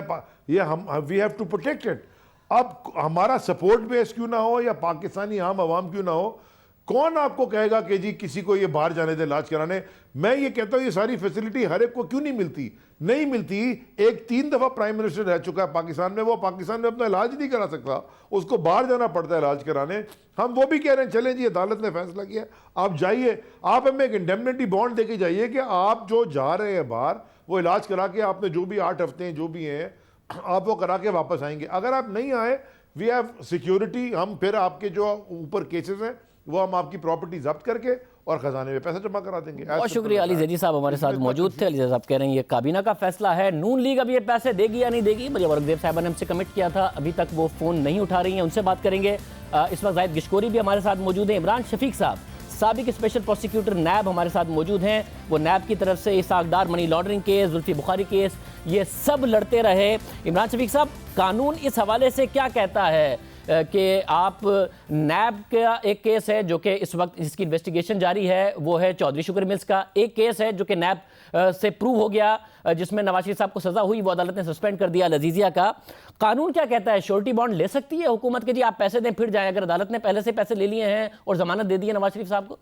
ये हम we have to protect it. अब हमारा सपोर्ट बेस क्यों ना हो या पाकिस्तानी आम आवाम क्यों ना हो, कौन आपको कहेगा कि जी किसी को ये बाहर जाने दे इलाज कराने? मैं ये कहता हूँ ये सारी फैसिलिटी हर एक को क्यों नहीं मिलती? नहीं मिलती। एक 3 दफ़ा प्राइम मिनिस्टर रह चुका है पाकिस्तान में, वो पाकिस्तान में अपना इलाज नहीं करा सकता, उसको बाहर जाना पड़ता है इलाज कराने। हम वो भी कह रहे हैं चलें जी अदालत ने फैसला किया, आप जाइए, आप हमें एक इंडेमनिटी बॉन्ड दे के जाइए कि आप जो जा रहे हैं बाहर वो इलाज करा के आपने जो भी 8 हफ्ते हैं जो भी हैं आप वो करा के वापस आएंगे। अगर आप नहीं आए, वी हैव सिक्योरिटी, हम फिर आपके जो ऊपर केसेस हैं वो हम आपकी प्रॉपर्टी जब्त करके और खजाने में पैसा जमा करा देंगे। बहुत शुक्रिया। अली ज़ैदी साहब हमारे साथ मौजूद थे। अली ज़ैदी साहब कह रहे हैं ये काबीना का फैसला है, नून लीग अब ये पैसे देगी या नहीं देगी। मुझे औरंगजेब साहबा ने हमसे कमिट किया था, अभी तक वो फ़ोन नहीं उठा रही हैं, उनसे बात करेंगे। इस वक्त जाहिद गिशकोरी भी हमारे साथ मौजूद हैं। इमरान शफीक साहब साबिक स्पेशल प्रोसिक्यूटर नैब हमारे साथ मौजूद हैं। वो नैब की तरफ से Ishaq Dar money laundering case, Zulfi Bukhari case, ये सब लड़ते रहे। इमरान शफीक साहब, कानून इस हवाले से क्या कहता है कि आप नैब का एक केस है जो कि इस वक्त इसकी इन्वेस्टिगेशन जारी है, वो है चौधरी शुगर मिल्स का। एक केस है जो कि नैब से प्रूव हो गया जिसमें नवाज शरीफ साहब को सज़ा हुई, वो अदालत ने सस्पेंड कर दिया अल-अज़ीज़िया का। कानून क्या कहता है? श्योरिटी बॉन्ड ले सकती है हुकूमत के जी आप पैसे दें फिर जाएं, अगर अदालत ने पहले से पैसे ले लिए हैं और जमानत दे दी है नवाज शरीफ साहब को?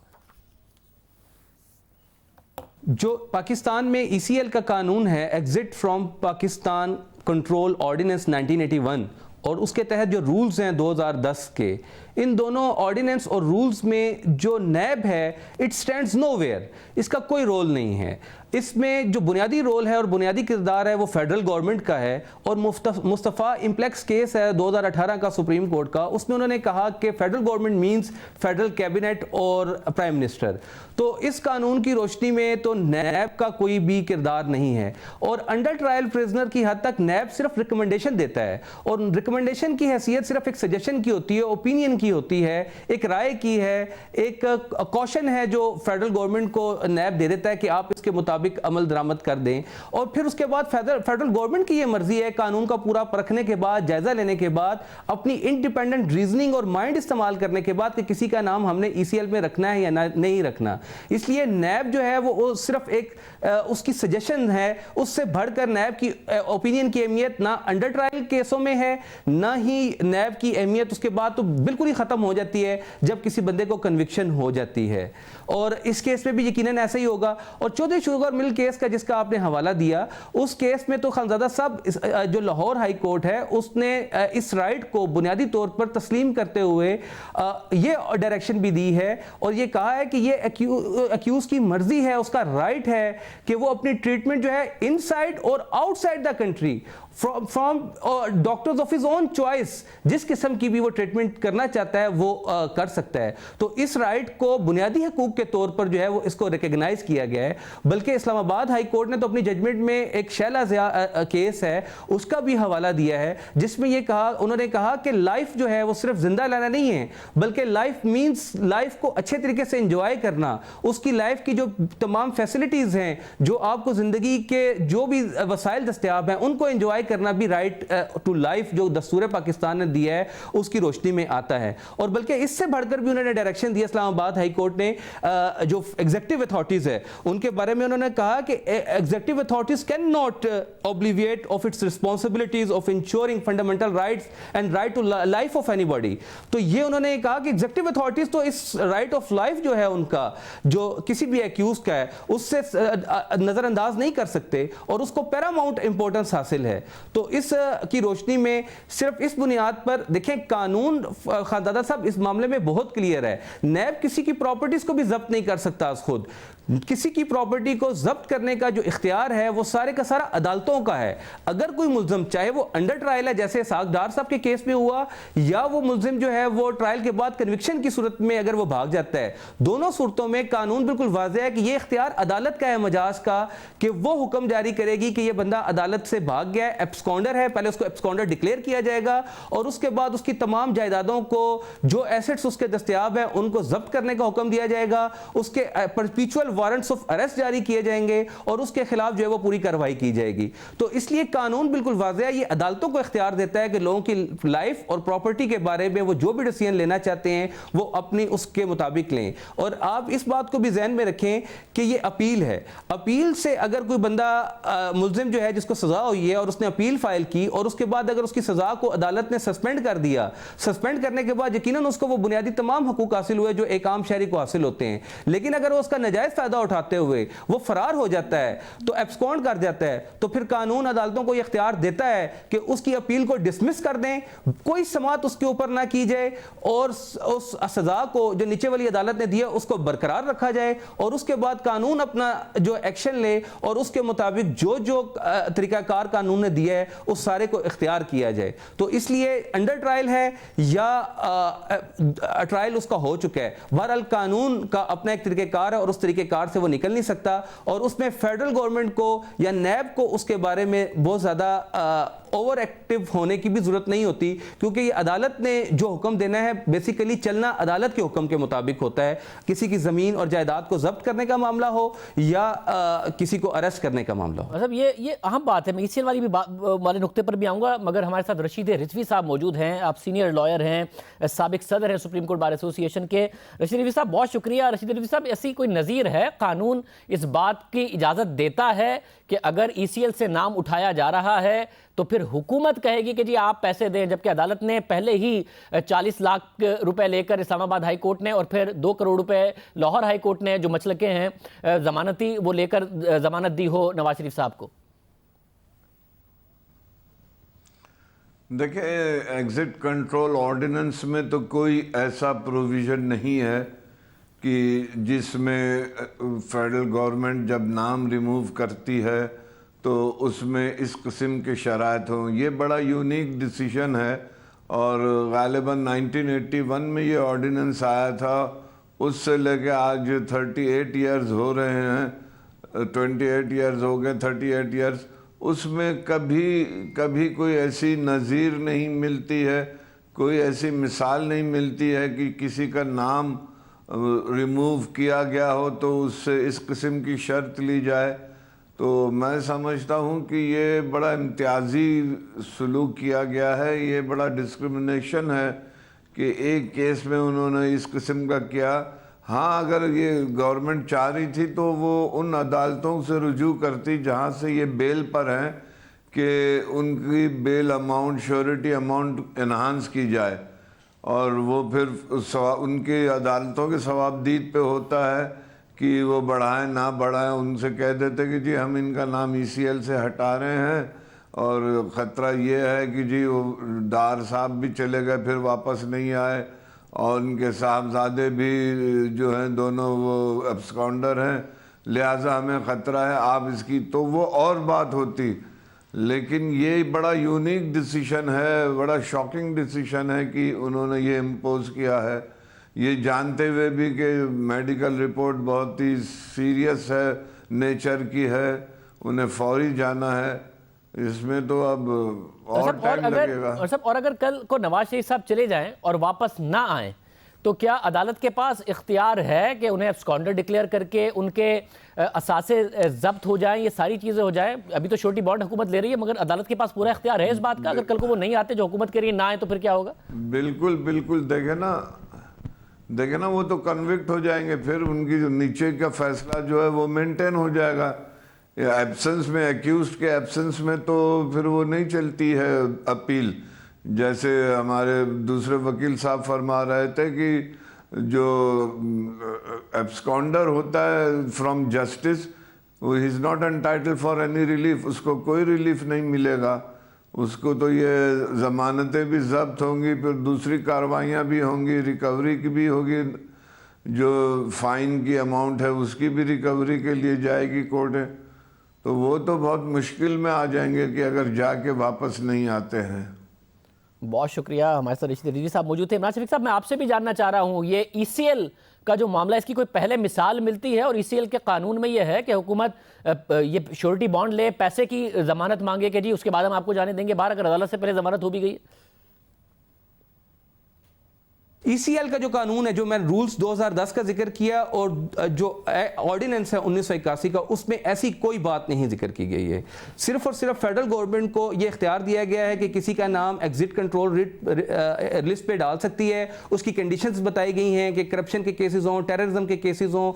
जो पाकिस्तान में ECL का कानून है, exit from Pakistan control ordinance 1981, और उसके तहत जो रूल्स हैं 2010 के, इन दोनों ऑर्डिनेंस और रूल्स में जो नैब है इट स्टैंड्स नोवेयर, इसका कोई रोल नहीं है। इसमें जो बुनियादी रोल है और बुनियादी किरदार है वो फेडरल गवर्नमेंट का है। और मुस्तफ़ा इम्प्लेक्स केस है 2018 का सुप्रीम कोर्ट का, उसमें उन्होंने कहा कि federal government means federal cabinet और प्राइम मिनिस्टर। तो इस कानून की रोशनी में तो नैब का कोई भी किरदार नहीं है, और अंडर ट्रायल प्रिजनर की हद तक नैब सिर्फ रिकमेंडेशन देता है, और रिकमेंडेशन की हैसियत सिर्फ एक सजेशन की होती है, ओपिनियन की होती है, एक राय की है, एक कॉशन है जो फेडरल गवर्नमेंट को नैब दे देता है कि आप इसके मुताबिक अमल दरामद कर दें। और फिर उसके बाद फेडरल गवर्नमेंट की यह मर्जी है कानून का पूरा परखने के बाद, जायजा लेने के बाद, अपनी इंडिपेंडेंट रीजनिंग और माइंड इस्तेमाल करने के बाद कि किसी का नाम हमने ईसीएल में रखना है या नहीं रखना। इसलिए नैब जो है वो सिर्फ एक उसकी सजेशन है, उससे बढ़कर नैब की ओपिनियन की अहमियत ना अंडर ट्रायल केसों में है, ना ही नैब की अहमियत उसके बाद तो बिल्कुल ही खत्म हो जाती है जब किसी बंदे को कन्विक्शन हो जाती है। और इस केस में भी यकीनन ऐसा ही होगा। और चौधरी शुगर मिल केस का जिसका आपने हवाला दिया, उस केस में तो खानज़ादा साहब जो लाहौर हाई कोर्ट है उसने इस राइट को बुनियादी तौर पर तस्लीम करते हुए ये डायरेक्शन भी दी है और ये कहा है कि ये एक्यूज की मर्जी है, उसका राइट है कि वो अपनी ट्रीटमेंट जो है इनसाइड और outside the country from doctors of his own choice, जिस किस्म की भी वो ट्रीटमेंट करना चाहता है वो कर सकता है। तो इस राइट को बुनियादी हकूक के तौर पर जो है वो इसको रिकॉग्नाइज किया गया है। बल्कि इस्लामाबाद हाई कोर्ट ने तो अपनी जजमेंट में एक शैला केस है उसका भी हवाला दिया है, जिसमें ये कहा, उन्होंने कहा कि लाइफ जो है वो सिर्फ जिंदा रहना नहीं है, बल्कि लाइफ मींस लाइफ को अच्छे तरीके से एंजॉय करना, उसकी लाइफ की जो तमाम फैसिलिटीज हैं, जो आपको जिंदगी के जो भी वसाइल दस्तयाब हैं उनको एंजॉय करना भी राइट टू लाइफ जो दस्तूर पाकिस्तान ने दिया है उसकी रोशनी में आता है। और बल्कि इससे बढ़कर भी उन्होंने डायरेक्शन दिया इस्लामाबाद हाई कोर्ट ने, जो एग्जीक्यूटिव अथॉरिटीज है उनके बारे में उन्होंने कहा कि executive authorities can not obliviate of its responsibilities of insuring fundamental rights and right to life of anybody. तो ये उन्होंने कहा कि एग्जीक्यूटिव अथॉरिटीज तो इस राइट ऑफ लाइफ जो है उनका, जो किसी भी एक्यूज का है, उससे नजरअंदाज नहीं कर सकते और उसको पैरामाउंट इंपॉर्टेंस हासिल है। तो इस की रोशनी में सिर्फ इस बुनियाद पर देखें, कानून खानदादा साहब इस मामले में बहुत क्लियर है। नैब किसी की प्रॉपर्टीज को भी जब्त नहीं कर सकता, खुद किसी की प्रॉपर्टी को जब्त करने का जो इख्तियार है वो सारे का सारा अदालतों का है। अगर कोई मुल्जिम, चाहे वो अंडर ट्रायल है जैसे सागदार साहब के केस में हुआ, या वो मुल्जिम जो है वो ट्रायल के बाद कन्विक्शन की सूरत में अगर वो भाग जाता है, दोनों सूरतों में कानून बिल्कुल वाज़ेह है कि ये इख्तियार अदालत का है मजाज का, कि वो हुक्म जारी करेगी कि ये बंदा अदालत से भाग गया है, एब्सकॉन्डर है, पहले उसको एब्सकॉन्डर डिक्लेयर किया जाएगा और उसके बाद उसकी तमाम जायदादों को, जो एसेट्स उसके दस्तयाब हैं उनको जब्त करने का हुक्म दिया जाएगा, उसके परपीचुअल वारंट्स ऑफ अरेस्ट जारी किए जाएंगे और उसके खिलाफ जो है वो पूरी कार्रवाई की जाएगी। तो इसलिए कानून बिल्कुल वाज़ेह है, ये अदालतों को इख्तियार देता है कि लोगों की लाइफ और प्रॉपर्टी के बारे में वो जो भी डिसीजन लेना चाहते हैं वो अपनी उसके मुताबिक लें। और आप इस बात को भी ज़हन में रखें कि ये अपील है, अपील से अगर कोई बंदा मुल्जिम जो है जिसको सजा हुई है और उसने अपील फाइल की और उसके बाद अगर उसकी सजा को अदालत ने सस्पेंड कर दिया, सस्पेंड करने के बाद यकीनन उसको वो बुनियादी तमाम हकूक हासिल हुए जो एक आम शहरी को हासिल होते हैं। लेकिन अगर वो उसका नाजायज फायदा उठाते हुए वो फरार हो जाता है, तो एब्सकॉन्ड कर जाता है, तो फिर कानून अदालतों को यह इख्तियार देता है कि उसकी अपील को डिसमिस कर दें, कोई समाअत उसके ऊपर ना की जाए और उस सजा को जो नीचे वाली अदालत ने दिया उसको बरकरार रखा जाए और उसके बाद कानून अपना जो एक्शन ले और उसके मुताबिक जो जो तरीकाकार कानून ने दिया है उस सारे को इख्तियार किया जाए। तो इसलिए अंडर ट्रायल है या ट्रायल उसका हो चुका है, बहरहाल कानून का अपना एक तरीकेकार है और उस तरीकेकार से वो निकल नहीं सकता और उसमें फेडरल गवर्नमेंट को या नैब को उसके बारे में बहुत ज़्यादा ओवर एक्टिव होने की भी जरूरत नहीं होती, क्योंकि ये अदालत ने जो हुक्म देना है बेसिकली चलना अदालत के हुक्म के मुताबिक होता है। किसी की ज़मीन और जायदाद को जब्त करने का मामला हो या किसी को अरेस्ट करने का मामला हो। मतलब ये अहम बात है। मैं ईसीएल वाली भी वाले नुक्ते पर भी आऊँगा, मगर हमारे साथ रशीद रिजवी साहब मौजूद हैं। आप सीनियर लॉयर हैं, साबिक सदर हैं सुप्रीम कोर्ट बार एसोसिएशन के। रशीद रिजवी साहब बहुत शुक्रिया। रशीद रिजवी साहब, ऐसी कोई नज़ीर है, कानून इस बात की इजाज़त देता है कि अगर ईसीएल से नाम उठाया जा रहा है तो फिर हुकूमत कहेगी कि जी आप पैसे दें, जबकि अदालत ने पहले ही 40 लाख रुपए लेकर इस्लामाबाद हाई कोर्ट ने और फिर 2 करोड़ रुपए लाहौर हाई कोर्ट ने जो मसलके हैं जमानती वो लेकर जमानत दी हो नवाज शरीफ साहब को? देखिए, एग्जिट कंट्रोल ऑर्डिनेंस में तो कोई ऐसा प्रोविज़न नहीं है कि जिसमें फेडरल गवर्नमेंट जब नाम रिमूव करती है तो उसमें इस किस्म के शराइत हों। ये बड़ा यूनिक डिसीजन है और ग़ालिबन 1981 में ये ऑर्डिनेंस आया था, उससे लेके आज 38 इयर्स हो रहे हैं, 28 इयर्स हो गए, 38 इयर्स। उसमें कभी कोई ऐसी नज़ीर नहीं मिलती है, कोई ऐसी मिसाल नहीं मिलती है कि किसी का नाम रिमूव किया गया हो तो उससे इस किस्म की शर्त ली जाए। तो मैं समझता हूँ कि ये बड़ा इम्तियाजी सलूक किया गया है, ये बड़ा डिस्क्रिमिनेशन है कि एक केस में उन्होंने इस किस्म का किया। हाँ, अगर ये गवर्नमेंट चाह रही थी तो वो उन अदालतों से रुजू करती जहाँ से ये बेल पर हैं कि उनकी bail amount, surety amount enhance की जाए, और वो फिर उनकी अदालतों के सवाबदीद पे होता है कि वो बढ़ाएं ना बढ़ाएं। उनसे कह देते कि जी हम इनका नाम ECL से हटा रहे हैं और ख़तरा ये है कि जी वो डार साहब भी चले गए, फिर वापस नहीं आए, और उनके साहबजादे भी जो हैं दोनों वो एब्सकॉन्डर हैं, लिहाजा हमें ख़तरा है आप इसकी, तो वो और बात होती। लेकिन ये बड़ा यूनिक डिसीशन है, बड़ा शॉकिंग डिसीशन है कि उन्होंने ये इम्पोज किया है, ये जानते हुए भी कि मेडिकल रिपोर्ट बहुत ही सीरियस है, नेचर की है, उन्हें फौरी जाना है। इसमें तो अब और टाइम लगेगा। और अगर कल को नवाज शरीफ साहब चले जाएं और वापस ना आए तो क्या अदालत के पास इख्तियार है कि उन्हें एब्सकॉन्डर डिक्लेयर करके उनके असासे जब्त हो जाएं, ये सारी चीज़ें हो जाएं? अभी तो छोटी बॉन्ड हुकूमत ले रही है, मगर अदालत के पास पूरा इख्तियार है इस बात का, अगर कल को वो नहीं आते, जो हुकूमत के लिए ना आए, तो फिर क्या होगा? बिल्कुल बिल्कुल, देखे ना वो तो कन्विक्ट हो जाएंगे, फिर उनकी जो नीचे का फैसला जो है वो मेंटेन हो जाएगा। एब्सेंस में, एक्यूज्ड के एब्सेंस में तो फिर वो नहीं चलती है अपील। जैसे हमारे दूसरे वकील साहब फरमा रहे थे कि जो एब्सकॉन्डर होता है फ्रॉम जस्टिस, वो he is not entitled for any relief, उसको कोई रिलीफ नहीं मिलेगा, उसको तो ये ज़मानतें भी जब्त होंगी, फिर दूसरी कार्रवाइयाँ भी होंगी, रिकवरी की भी होगी, जो फ़ाइन की अमाउंट है उसकी भी रिकवरी के लिए जाएगी कोर्टें। तो वो तो बहुत मुश्किल में आ जाएंगे कि अगर जाके वापस नहीं आते हैं। बहुत शुक्रिया, हमारे साथ रशीद रिजवी साहब मौजूद थे। इमरान शफीक साहब, मैं आपसे भी जानना चाह रहा हूँ, ये ECL का जो मामला, इसकी कोई पहले मिसाल मिलती है? और ECL के कानून में ये है कि हुकूमत ये श्योरिटी बॉन्ड ले, पैसे की जमानत मांगे कि जी उसके बाद हम आपको जाने देंगे बाहर, अगर अदालत से पहले जमानत हो भी गई? ECL का जो कानून है, जो मैंने रूल्स 2010 का जिक्र किया और जो ऑर्डिनेंस है 1981 का, उसमें ऐसी कोई बात नहीं जिक्र की गई है। सिर्फ और सिर्फ फेडरल गवर्नमेंट को यह इख्तियार दिया गया है कि किसी का नाम एग्जिट कंट्रोल लिस्ट पे डाल सकती है, उसकी कंडीशंस बताई गई हैं कि करप्शन के केसेस हों, टेररिज्म के केसेस हों,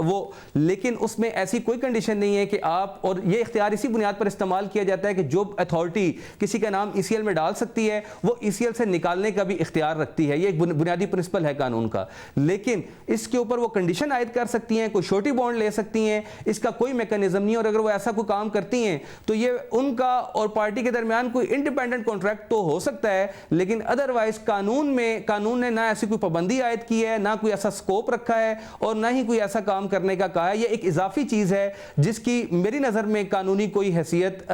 वो, लेकिन उसमें ऐसी कोई कंडीशन नहीं है कि आप, और ये इख्तियार इसी बुनियाद पर इस्तेमाल किया जाता है कि जो अथॉरिटी किसी का नाम ECL में डाल सकती है वो ECL से निकालने का भी इख्तियार रखती है। ये बुनियादी प्रिंसिपल है कानून का, लेकिन इसके ऊपर वो कंडीशन आयद कर सकती हैं, कोई छोटी बॉन्ड ले सकती हैं, इसका कोई मैकेनिज्म नहीं। और अगर वो ऐसा कोई काम करती हैं तो ये उनका और पार्टी के दरमियान कोई इंडिपेंडेंट कॉन्ट्रैक्ट तो हो सकता है, लेकिन अदरवाइज कानून ने ना ऐसी कोई पाबंदी आयद की है, ना कोई ऐसा स्कोप रखा है, और ना ही कोई ऐसा काम करने का कहा है। ये एक इजाफी चीज है जिसकी मेरी नजर में कानूनी कोई हैसियत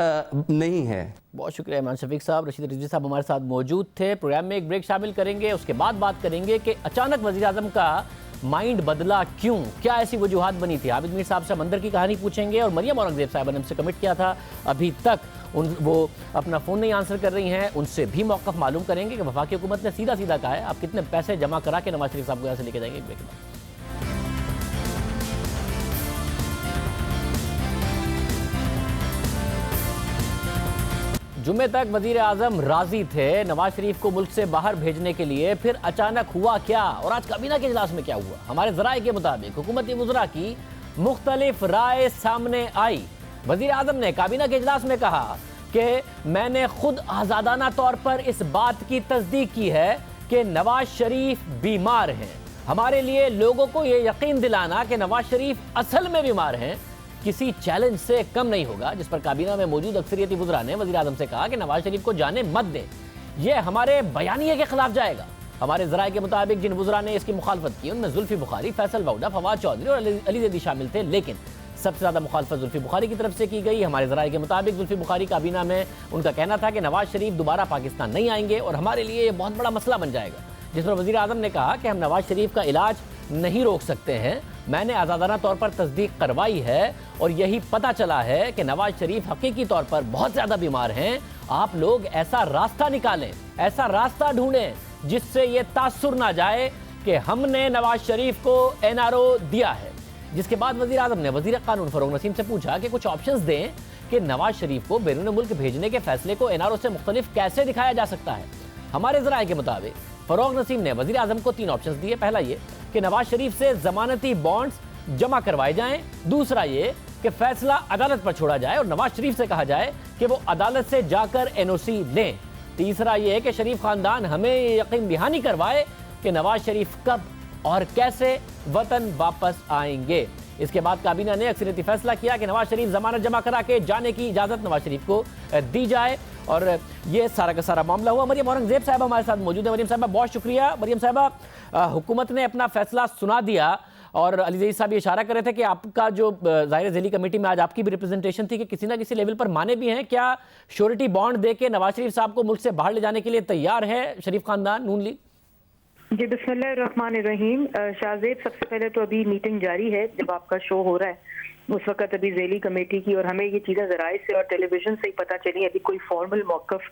नहीं है। बहुत शुक्रिया इमरान शफीक साहब। रशीद रिजवी साहब हमारे साथ मौजूद थे। प्रोग्राम में एक ब्रेक शामिल करेंगे, उसके बाद बात करेंगे कि अचानक वज़ीर आज़म का माइंड बदला क्यों, क्या ऐसी वजूहात बनी थी। आबिद मीर साहब से मंदिर की कहानी पूछेंगे, और मरियम औरंगजेब साहब ने हमसे कमिट किया था, अभी तक वो अपना फ़ोन नहीं आंसर कर रही हैं, उनसे भी मौक़िफ़ मालूम करेंगे कि वफाकी हुकूमत ने सीधा सीधा कहा है आप कितने पैसे जमा करा के नवाज शरीफ साहब को यहाँ से लेके जाएंगे। ब्रेक के बाद जुम्मे तक वजीर आजम राजी थे नवाज शरीफ को मुल्क से बाहर भेजने के लिए, फिर अचानक हुआ क्या, और आज काबीना के इजलास में क्या हुआ? हमारे ज़राए के मुताबिक हुकूमती वज़रा की मुख्तलिफ राय सामने आई। वजीर आजम ने काबीना के इजलास में कहा कि मैंने खुद आज़ादाना तौर पर इस बात की तस्दीक की है कि नवाज शरीफ बीमार हैं। हमारे लिए लोगों को ये यकीन दिलाना कि नवाज शरीफ असल में बीमार हैं किसी चैलेंज से कम नहीं होगा, जिस पर काबीना में मौजूद अक्सरियती वज़रा ने वज़ीर आज़म से कहा कि नवाज शरीफ को जाने मत दें, यह हमारे बयानिए के खिलाफ जाएगा। हमारे ज़राए के मुताबिक जिन वज़रा ने इसकी मुखालफत की उनमें जुल्फी बुखारी, फैसल वाउदा, फवाद चौधरी और अली ज़ैदी शामिल थे, लेकिन सबसे ज़्यादा मुखालफत जुल्फी बुखारी की तरफ से की गई। हमारे ज़राए के मुताबिक जुल्फी बुखारी काबीना में उनका कहना था कि नवाज शरीफ दोबारा पाकिस्तान नहीं आएंगे और हमारे लिए ये बहुत बड़ा मसला बन जाएगा, जिस पर वज़ीर आज़म ने कहा कि हम नवाज शरीफ का इलाज नहीं रोक सकते हैं। मैंने आज़ादाना तौर पर तस्दीक करवाई है और यही पता चला है कि नवाज शरीफ हकीकी तौर पर बहुत ज़्यादा बीमार हैं। आप लोग ऐसा रास्ता निकालें, ऐसा रास्ता ढूंढें जिससे ये तासुर ना जाए कि हमने नवाज शरीफ को NRO दिया है। जिसके बाद वज़ीर आज़म ने वज़ीर क़ानून फ़रोग़ नसीम से पूछा कि कुछ ऑप्शंस दें कि नवाज शरीफ को बैरून मुल्क भेजने के फैसले को NRO से मुख्तलिफ कैसे दिखाया जा सकता है। हमारे ज़राए के मुताबिक फ़रोग़ नसीम ने वज़ीर आज़म को 3 ऑप्शंस दिए। पहला ये कि नवाज शरीफ से ज़मानती बॉन्ड्स जमा करवाए जाएं, दूसरा ये कि फैसला अदालत पर छोड़ा जाए और नवाज शरीफ से कहा जाए कि वो अदालत से जाकर NOC लें, तीसरा ये कि शरीफ खानदान हमें यकीन दहानी करवाए कि नवाज शरीफ कब और कैसे वतन वापस आएंगे। इसके बाद काबीना ने अक्सरियती फैसला किया कि नवाज शरीफ जमानत जमा करा के जाने की इजाज़त नवाज शरीफ को दी जाए और ये सारा का सारा मामला हुआ। मरियम औरंगजेब साहब हमारे साथ मौजूद है। मरियम साहबा बहुत शुक्रिया। मरियम साहबा, हुकूमत ने अपना फैसला सुना दिया और अली ज़ैदी साहब ये इशारा कर रहे थे कि आपका जो ज़ाहिर ज़ैली कमेटी में आज आपकी भी रिप्रेजेंटेशन थी कि किसी ना किसी लेवल पर माने भी हैं, क्या श्योरिटी बॉन्ड दे के नवाज शरीफ साहब को मुल्क से बाहर ले जाने के लिए तैयार है शरीफ खानदान नून लीग? जी बिस्मिल्लाहिर्रहमानिर्रहीम। शाहजेब, सबसे पहले तो अभी मीटिंग जारी है, जब आपका शो हो रहा है उस वक्त अभी ज़ैली कमेटी की, और हमें ये चीज़ें ज़राए से और टेलीविज़न से ही पता चली। अभी कोई फॉर्मल मौक़िफ़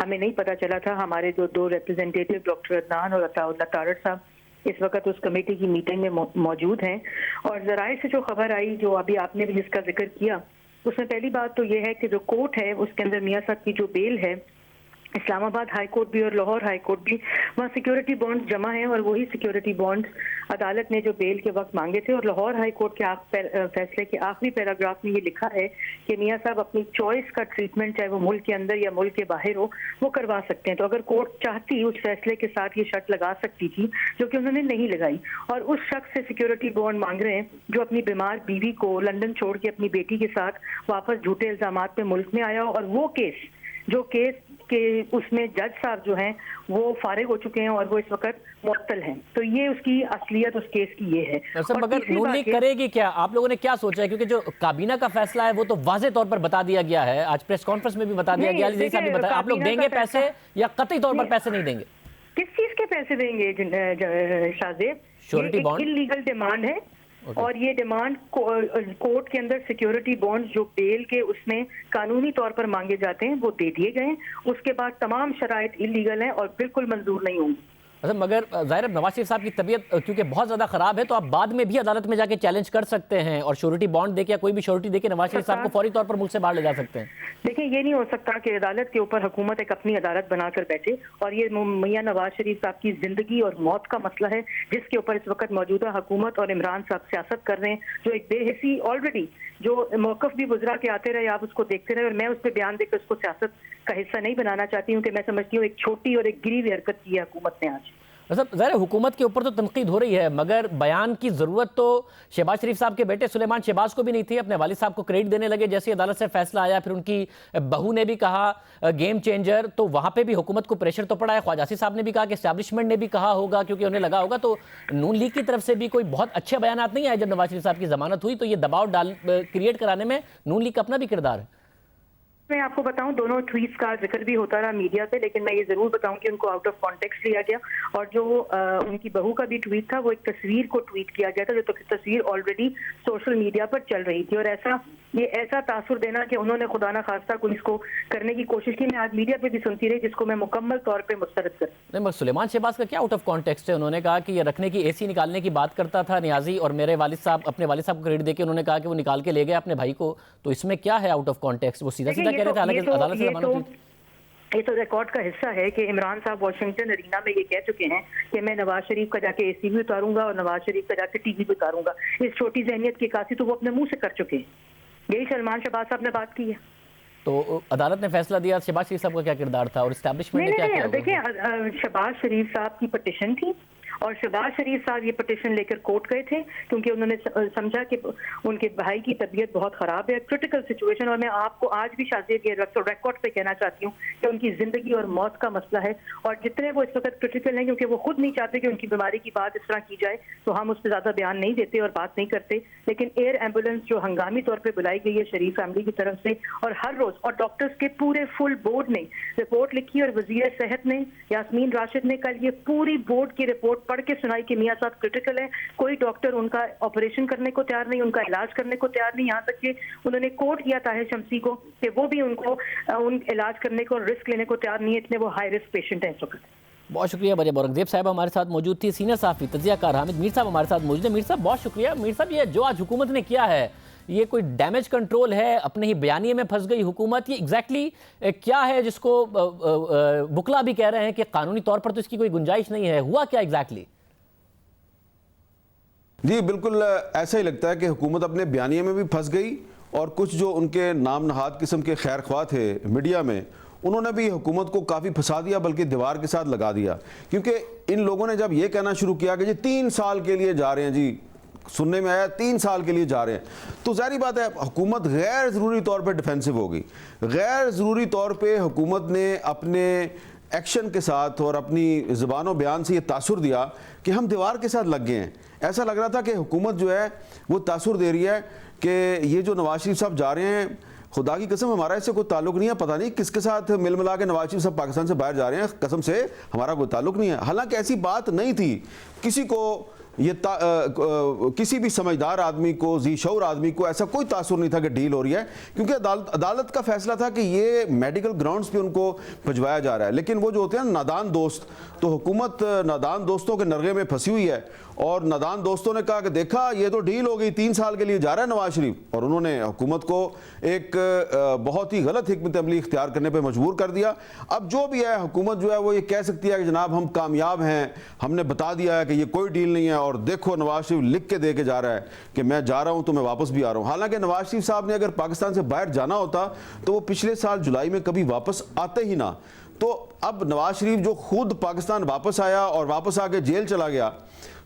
हमें नहीं पता चला था। हमारे जो 2 रिप्रेजेंटेटिव डॉक्टर अदनान और अताउल्लाह तारड़ साहब इस वक्त उस कमेटी की मीटिंग में मौजूद हैं, और ज़राए से जो खबर आई, जो अभी आपने भी जिसका जिक्र किया, उसमें पहली बात तो ये है कि जो कोर्ट है उसके अंदर मियाँ साहब की जो बेल है, इस्लामाबाद हाई कोर्ट भी और लाहौर हाई कोर्ट भी, वहाँ सिक्योरिटी बॉन्ड्स जमा हैं और वही सिक्योरिटी बॉन्ड्स अदालत ने जो बेल के वक्त मांगे थे। और लाहौर हाई कोर्ट के फैसले के आखिरी पैराग्राफ में ये लिखा है कि मियाँ साहब अपनी चॉइस का ट्रीटमेंट, चाहे वो मुल्क के अंदर या मुल्क के बाहर हो, वो करवा सकते हैं। तो अगर कोर्ट चाहती उस फैसले के साथ ये शर्त लगा सकती थी, जो कि उन्होंने नहीं लगाई, और उस शख्स से सिक्योरिटी बॉन्ड मांग रहे हैं जो अपनी बीमार बीवी को लंदन छोड़ के अपनी बेटी के साथ वापस झूठे इल्जामात पे मुल्क में आया हो, और वो केस जो केस के उसमें जज साहब जो हैं वो फारिग हो चुके हैं और वो इस वक्त मुअत्तल हैं। तो ये उसकी असलियत उस केस की ये है। मगर नून लीग करेगी क्या? आप लोगों ने क्या सोचा है? क्योंकि जो काबीना का फैसला है वो तो वाज़े तौर पर बता दिया गया है, आज प्रेस कॉन्फ्रेंस में भी बता दिया गया, अली साहब भी बताया, आप लोग देंगे पैसे या कतई तौर पर पैसे नहीं देंगे? किस चीज के पैसे देंगे Shahzeb? Surety bond illegal demand है और ये डिमांड कोर्ट के अंदर सिक्योरिटी बॉन्ड्स जो बेल के उसमें कानूनी तौर पर मांगे जाते हैं वो दे दिए गए। उसके बाद तमाम शराइत इलीगल हैं और बिल्कुल मंजूर नहीं होंगी। अच्छा, मगर ज़ाहिर नवाज शरीफ साहब की तबीयत क्योंकि बहुत ज़्यादा ख़राब है, तो आप बाद में भी अदालत में जाके चैलेंज कर सकते हैं और श्योरिटी बॉन्ड देके या कोई भी श्योरिटी देके नवाज शरीफ साहब को फौरी तौर पर मुल्क से बाहर ले जा सकते हैं। देखिए, ये नहीं हो सकता कि अदालत के ऊपर हुकूमत एक अपनी अदालत बनाकर बैठे, और ये मियां नवाज शरीफ साहब की जिंदगी और मौत का मसला है जिसके ऊपर इस वक्त मौजूदा हुकूमत और इमरान साहब सियासत कर रहे हैं, जो एक बेहिसी ऑलरेडी जो मौक़िफ़ भी गुजरा के आते रहे, आप उसको देखते रहे, और मैं उस पर बयान देकर उसको सियासत का हिस्सा नहीं बनाना चाहती हूँ कि मैं समझती हूँ एक छोटी और एक गिरी हुई हरकत की है हुकूमत ने आज। मतलब ज़ाहिर हुकूमत के ऊपर तो तनकीद हो रही है, मगर बयान की ज़रूरत तो शहबाज शरीफ साहब के बेटे सुलेमान शहबाज को भी नहीं थी। अपने वालिद साहब को क्रेडिट देने लगे जैसे अदालत से फैसला आया, फिर उनकी बहू ने भी कहा गेम चेंजर, तो वहाँ पे भी हुकूमत को प्रेशर तो पड़ा है। ख्वाजासी साहब ने भी कहा कि एस्टैब्लिशमेंट ने भी कहा होगा क्योंकि उन्हें लगा होगा, तो नून लीग की तरफ से भी कोई बहुत अच्छे बयान नहीं आए जब नवाज शरीफ साहब की जमानत हुई, तो ये दबाव क्रिएट कराने में नून लीग का अपना भी किरदार है। मैं आपको बताऊं, दोनों ट्वीट्स का जिक्र भी होता रहा मीडिया पे, लेकिन मैं ये जरूर बताऊं कि उनको आउट ऑफ कॉन्टेक्स्ट लिया गया, और जो उनकी बहू का भी ट्वीट था वो एक तस्वीर को ट्वीट किया गया था, जो तस्वीर ऑलरेडी सोशल मीडिया पर चल रही थी, और ऐसा तासुर देना कि उन्होंने खुदा ना खास्ता कोई इसको करने की कोशिश की, मैं आज मीडिया पे भी सुनती रही, जिसको मैं मुकम्मल तौर पे मुस्तरद कर। नहीं, मगर सुलेमान शहबाज का क्या आउट ऑफ कॉन्टेक्स्ट है? उन्होंने कहा कि ये रखने की AC निकालने की बात करता था नियाजी, और मेरे वालिद साहब अपने वालिद साहब को क्रेडिट देके उन्होंने कहा कि वो निकाल के ले गए अपने भाई को, तो इसमें क्या है आउट ऑफ कॉन्टेक्स्ट? वो सीधा सीधा कह रहे थे, हालांकि अदालत से ये तो रिकॉर्ड का हिस्सा है कि इमरान साहब वाशिंगटन अरीना में ये कह चुके हैं कि मैं नवाज शरीफ का जाके AC भी उतारूंगा और नवाज शरीफ का जाके TV भी उतारूंगा। इस छोटी जहनियत की कासी तो वो अपने मुंह से कर चुके हैं। यही सलमान शहबाज साहब ने बात की है। तो अदालत ने फैसला दिया, शहबाज शरीफ साहब का क्या किरदार था और एस्टैब्लिशमेंट ने क्या किया? देखिए, शहबाज शरीफ साहब की पटिशन थी और शहबाज शरीफ साहब ये पिटिशन लेकर कोर्ट गए थे क्योंकि उन्होंने समझा कि उनके भाई की तबीयत बहुत ख़राब है, क्रिटिकल सिचुएशन। और मैं आपको आज भी शाज़ेब ये रिकॉर्ड पे कहना चाहती हूँ कि उनकी ज़िंदगी और मौत का मसला है, और जितने वो इस वक्त क्रिटिकल हैं क्योंकि वो खुद नहीं चाहते कि उनकी बीमारी की बात इस तरह की जाए, तो हम उस पर ज़्यादा बयान नहीं देते और बात नहीं करते। लेकिन एयर एम्बुलेंस जो हंगामी तौर पर बुलाई गई है शरीफ फैमिली की तरफ से, और हर रोज़, और डॉक्टर्स के पूरे फुल बोर्ड ने रिपोर्ट लिखी, और वज़ीर सेहत ने यास्मीन राशिद ने कल ये पूरी बोर्ड की रिपोर्ट पढ़ के सुनाई कि मियां साहब क्रिटिकल है, कोई डॉक्टर उनका ऑपरेशन करने को तैयार नहीं, उनका इलाज करने को तैयार नहीं। यहाँ तक कि उन्होंने कोर्ट किया ताहिर शमसी को कि वो भी उनको उन इलाज करने को, रिस्क लेने को तैयार नहीं है, इतने वो हाई रिस्क पेशेंट हैं इस वक्त। बहुत शुक्रिया मरियम औरंगजेब साहब हमारे साथ मौजूद थी। सीनियर साफ़ी तजियाकार हामिद मीर साहब हमारे साथ मौजूद है। मीर साहब बहुत शुक्रिया। मीर साहब ये जो आज हुकूमत ने किया है, ये कोई डैमेज कंट्रोल है, अपने ही बयानिए में फंस गई हुकूमत, ये एग्जैक्टली क्या है जिसको बुकला भी कह रहे हैं कि कानूनी तौर पर तो इसकी कोई गुंजाइश नहीं है, हुआ क्या एग्जैक्टली? जी बिल्कुल ऐसा ही लगता है कि हुकूमत अपने बयानिए में भी फंस गई, और कुछ जो उनके नाम नहाद किस्म के खैर ख्वाह थे मीडिया में, उन्होंने भी हुकूमत को काफ़ी फंसा दिया, बल्कि दीवार के साथ लगा दिया। क्योंकि इन लोगों ने जब ये कहना शुरू किया कि जी 3 साल के लिए जा रहे हैं, जी सुनने में आया 3 साल के लिए जा रहे हैं, तो ज़ाहिर बात है हुकूमत गैर ज़रूरी तौर पे डिफेंसिव होगी। गैर ज़रूरी तौर पे हुकूमत ने अपने एक्शन के साथ और अपनी ज़बान और बयान से ये तासुर दिया कि हम दीवार के साथ लग गए हैं। ऐसा लग रहा था कि हुकूमत जो है वो तासुर दे रही है कि ये जो नवाज शरीफ साहब जा रहे हैं, खुदा की कसम हमारा इससे कोई ताल्लुक नहीं है, पता नहीं किसके साथ मिल मिला के नवाज शरीफ साहब पाकिस्तान से बाहर जा रहे हैं, कसम से हमारा कोई ताल्लुक नहीं है। हालांकि ऐसी बात नहीं थी, किसी को ये किसी भी समझदार आदमी को, जी शऊर आदमी को ऐसा कोई तासुर नहीं था कि डील हो रही है, क्योंकि अदालत का फैसला था कि ये मेडिकल ग्राउंड्स पे उनको भिजवाया जा रहा है। लेकिन वो जो होते हैं नादान दोस्त, तो हुकूमत नादान दोस्तों के नरगे में फंसी हुई है, और नादान दोस्तों ने कहा कि देखा ये तो डील हो गई, 3 साल के लिए जा रहा है नवाज शरीफ, और उन्होंने हुकूमत को एक बहुत ही गलत हिकमत अमली इख्तियार करने पर मजबूर कर दिया। अब जो भी है हुकूमत जो है वो ये कह सकती है कि जनाब हम कामयाब हैं, हमने बता दिया है कि ये कोई डील नहीं है, और देखो नवाज शरीफ लिख के दे के जा रहा है कि मैं जा रहा हूं तो मैं वापस भी आ रहा हूं। हालांकि नवाज शरीफ साहब ने अगर पाकिस्तान से बाहर जाना होता तो वो पिछले साल जुलाई में कभी वापस आते ही ना। तो अब नवाज शरीफ जो खुद पाकिस्तान वापस आया और वापस आके जेल चला गया,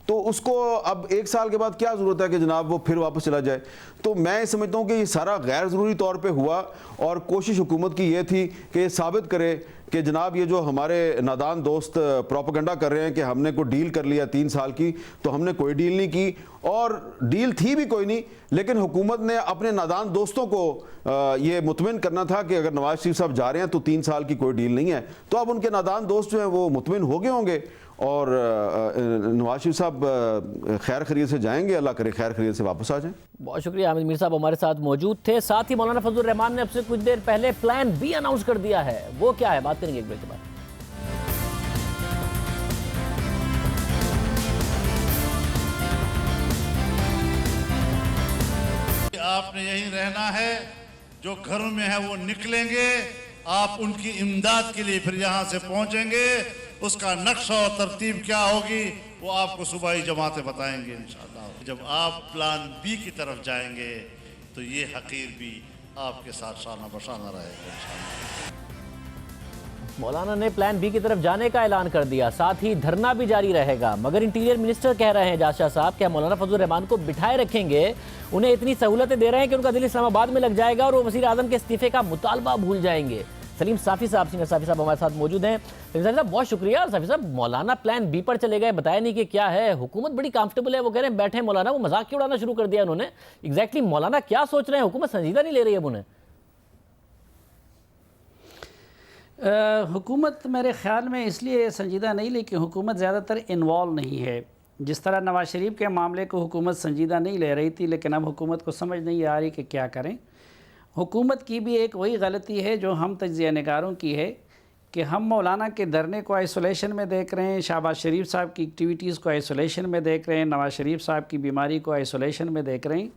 तो उसको अब 1 साल के बाद क्या ज़रूरत है कि जनाब वो फिर वापस चला जाए। तो मैं समझता हूँ कि ये सारा गैर ज़रूरी तौर पे हुआ, और कोशिश हुकूमत की ये थी कि ये साबित करे कि जनाब ये जो हमारे नादान दोस्त प्रोपेगेंडा कर रहे हैं कि हमने कोई डील कर लिया 3 साल की, तो हमने कोई डील नहीं की, और डील थी भी कोई नहीं। लेकिन हुकूमत ने अपने नादान दोस्तों को ये मुतमिन करना था कि अगर नवाज शरीफ साहब जा रहे हैं तो 3 साल की कोई डील नहीं है। तो अब उनके नादान दोस्त जो हैं वो मुतमिन हो गए होंगे, और नवाज शरीफ साहब खैर खैरियत से जाएंगे, अल्लाह करे खैर खैरियत से वापस आ जाएं। बहुत शुक्रिया हामिद मीर साहब हमारे साथ मौजूद थे। साथ ही मौलाना फजलुर रहमान ने अब से कुछ देर पहले प्लान बी अनाउंस कर दिया है, वो क्या है बात करेंगे एक ब्रेक के बाद। आपने यहीं रहना है, जो घरों में है वो निकलेंगे, आप उनकी इमदाद के लिए फिर यहाँ से पहुँचेंगे। उसका नक्शा और तरतीब क्या होगी वो आपको सुबह जमातें बताएंगे इंशाअल्लाह। जब आप प्लान बी की तरफ जाएंगे तो ये हकीर भी आपके साथ शाना बशाना रहेगा इंशाअल्लाह। मौलाना ने प्लान बी की तरफ जाने का ऐलान कर दिया, साथ ही धरना भी जारी रहेगा। मगर इंटीरियर मिनिस्टर कह रहे हैं जाशा साहब कि मौलाना फजलुर रहमान को बिठाए रखेंगे, उन्हें इतनी सहूलतें दे रहे हैं कि उनका दिल इस्लामाबाद में लग जाएगा और वो वज़ीर आज़म के इस्तीफे का मुतालबा भूल जाएंगे। सलीम साफ़ी साहब, सीनियर साफ़ी साहब हमारे साथ मौजूद हैं। सलीम साफ़ी साहब बहुत शुक्रिया। साफ़ी साहब मौलाना प्लान बी पर चले गए, बताया नहीं कि क्या है, हुकूमत बड़ी कंफर्टेबल है, वो कह रहे हैं बैठे मौलाना, वो मजाक क्यों उड़ाना शुरू कर दिया उन्होंने। एग्जैक्टली मौलाना क्या सोच रहे हैं, हुकूमत संजीदा नहीं ले रही है उन्हें? हुकूमत मेरे ख़्याल में इसलिए संजीदा नहीं ली कि हुकूमत ज़्यादातर इन्वॉल्व नहीं है। जिस तरह नवाज शरीफ के मामले को हुकूमत संजीदा नहीं ले रही थी, लेकिन अब हुकूमत को समझ नहीं आ रही कि क्या करें। हुकूमत की भी एक वही गलती है जो हम तज्ज़िया निगारों की है कि हम मौलाना के धरने को आइसोलेशन में देख रहे हैं, शहबाज शरीफ साहब की एक्टिविटीज़ को आइसोलेशन में देख रहे हैं, नवाज शरीफ साहब की बीमारी को आइसोलेशन में देख रहे हैं।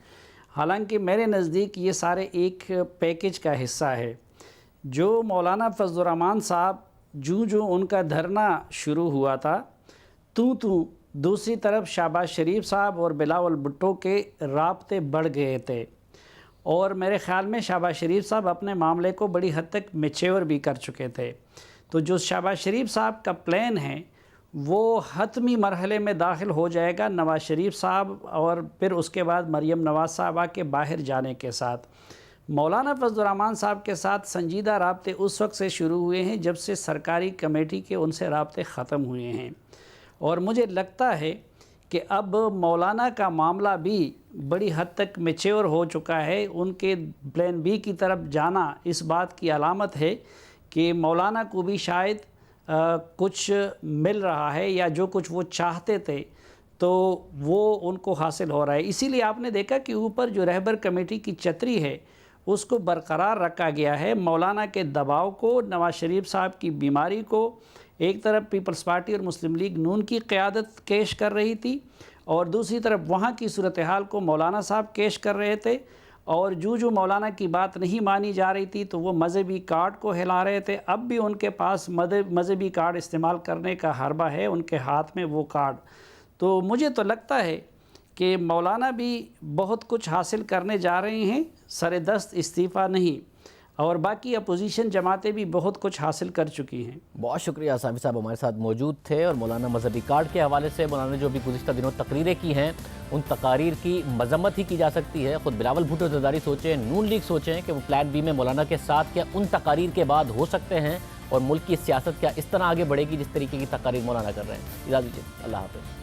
हालांकि मेरे नज़दीक ये सारे एक पैकेज का हिस्सा है। जो मौलाना फजलुर रहमान साहब जो उनका धरना शुरू हुआ था, दूसरी तरफ शहबाज शरीफ साहब और बिलावल भुट्टो के राब्ते बढ़ गए थे, और मेरे ख़्याल में शहबाज शरीफ साहब अपने मामले को बड़ी हद तक मैच्योर भी कर चुके थे। तो जो शहबाज शरीफ साहब का प्लान है वो हतमी मरहले में दाखिल हो जाएगा नवाज़ शरीफ साहब और फिर उसके बाद मरीम नवाज़ साहबा के बाहर जाने के साथ। मौलाना फजलुर रहमान साहब के साथ संजीदा राब्ते उस वक्त से शुरू हुए हैं जब से सरकारी कमेटी के उनसे राब्ते ख़त्म हुए हैं, और मुझे लगता है कि अब मौलाना का मामला भी बड़ी हद तक मैच्योर हो चुका है। उनके प्लान बी की तरफ जाना इस बात की अलामत है कि मौलाना को भी शायद कुछ मिल रहा है, या जो कुछ वो चाहते थे तो वो उनको हासिल हो रहा है। इसीलिए आपने देखा कि ऊपर जो रहबर कमेटी की छतरी है उसको बरकरार रखा गया है। मौलाना के दबाव को, नवाज़ शरीफ साहब की बीमारी को एक तरफ पीपल्स पार्टी और मुस्लिम लीग नून की क़यादत पेश कर रही थी, और दूसरी तरफ वहाँ की सूरत हाल को मौलाना साहब पेश कर रहे थे, और जो मौलाना की बात नहीं मानी जा रही थी तो वो मजहबी कार्ड को हिला रहे थे। अब भी उनके पास मजहबी कार्ड इस्तेमाल करने का हरबा है उनके हाथ में वो कार्ड। तो मुझे तो लगता है कि मौलाना भी बहुत कुछ हासिल करने जा रहे हैं, सरेदस्त इस्तीफ़ा नहीं, और बाकी अपोजिशन जमातें भी बहुत कुछ हासिल कर चुकी हैं। बहुत शुक्रिया साफ़ी साहब हमारे साथ मौजूद थे। और मौलाना मजहबी कार्ड के हवाले से मौलाना ने जो भी गुज़िश्ता दिनों तकरीरें की हैं उन तकारीर की मजम्मत ही की जा सकती है। ख़ुद बिलावल भुट्टो ज़रदारी सोचें, नून लीग सोचें कि वो प्लान बी में मौलाना के साथ क्या उन तकारीर के बाद हो सकते हैं, और मुल्क की सियासत क्या इस तरह आगे बढ़ेगी जिस तरीके की तकारीर मौलाना कर रहे हैं। इजाज़त दीजिए, अल्लाह हाफ़िज़।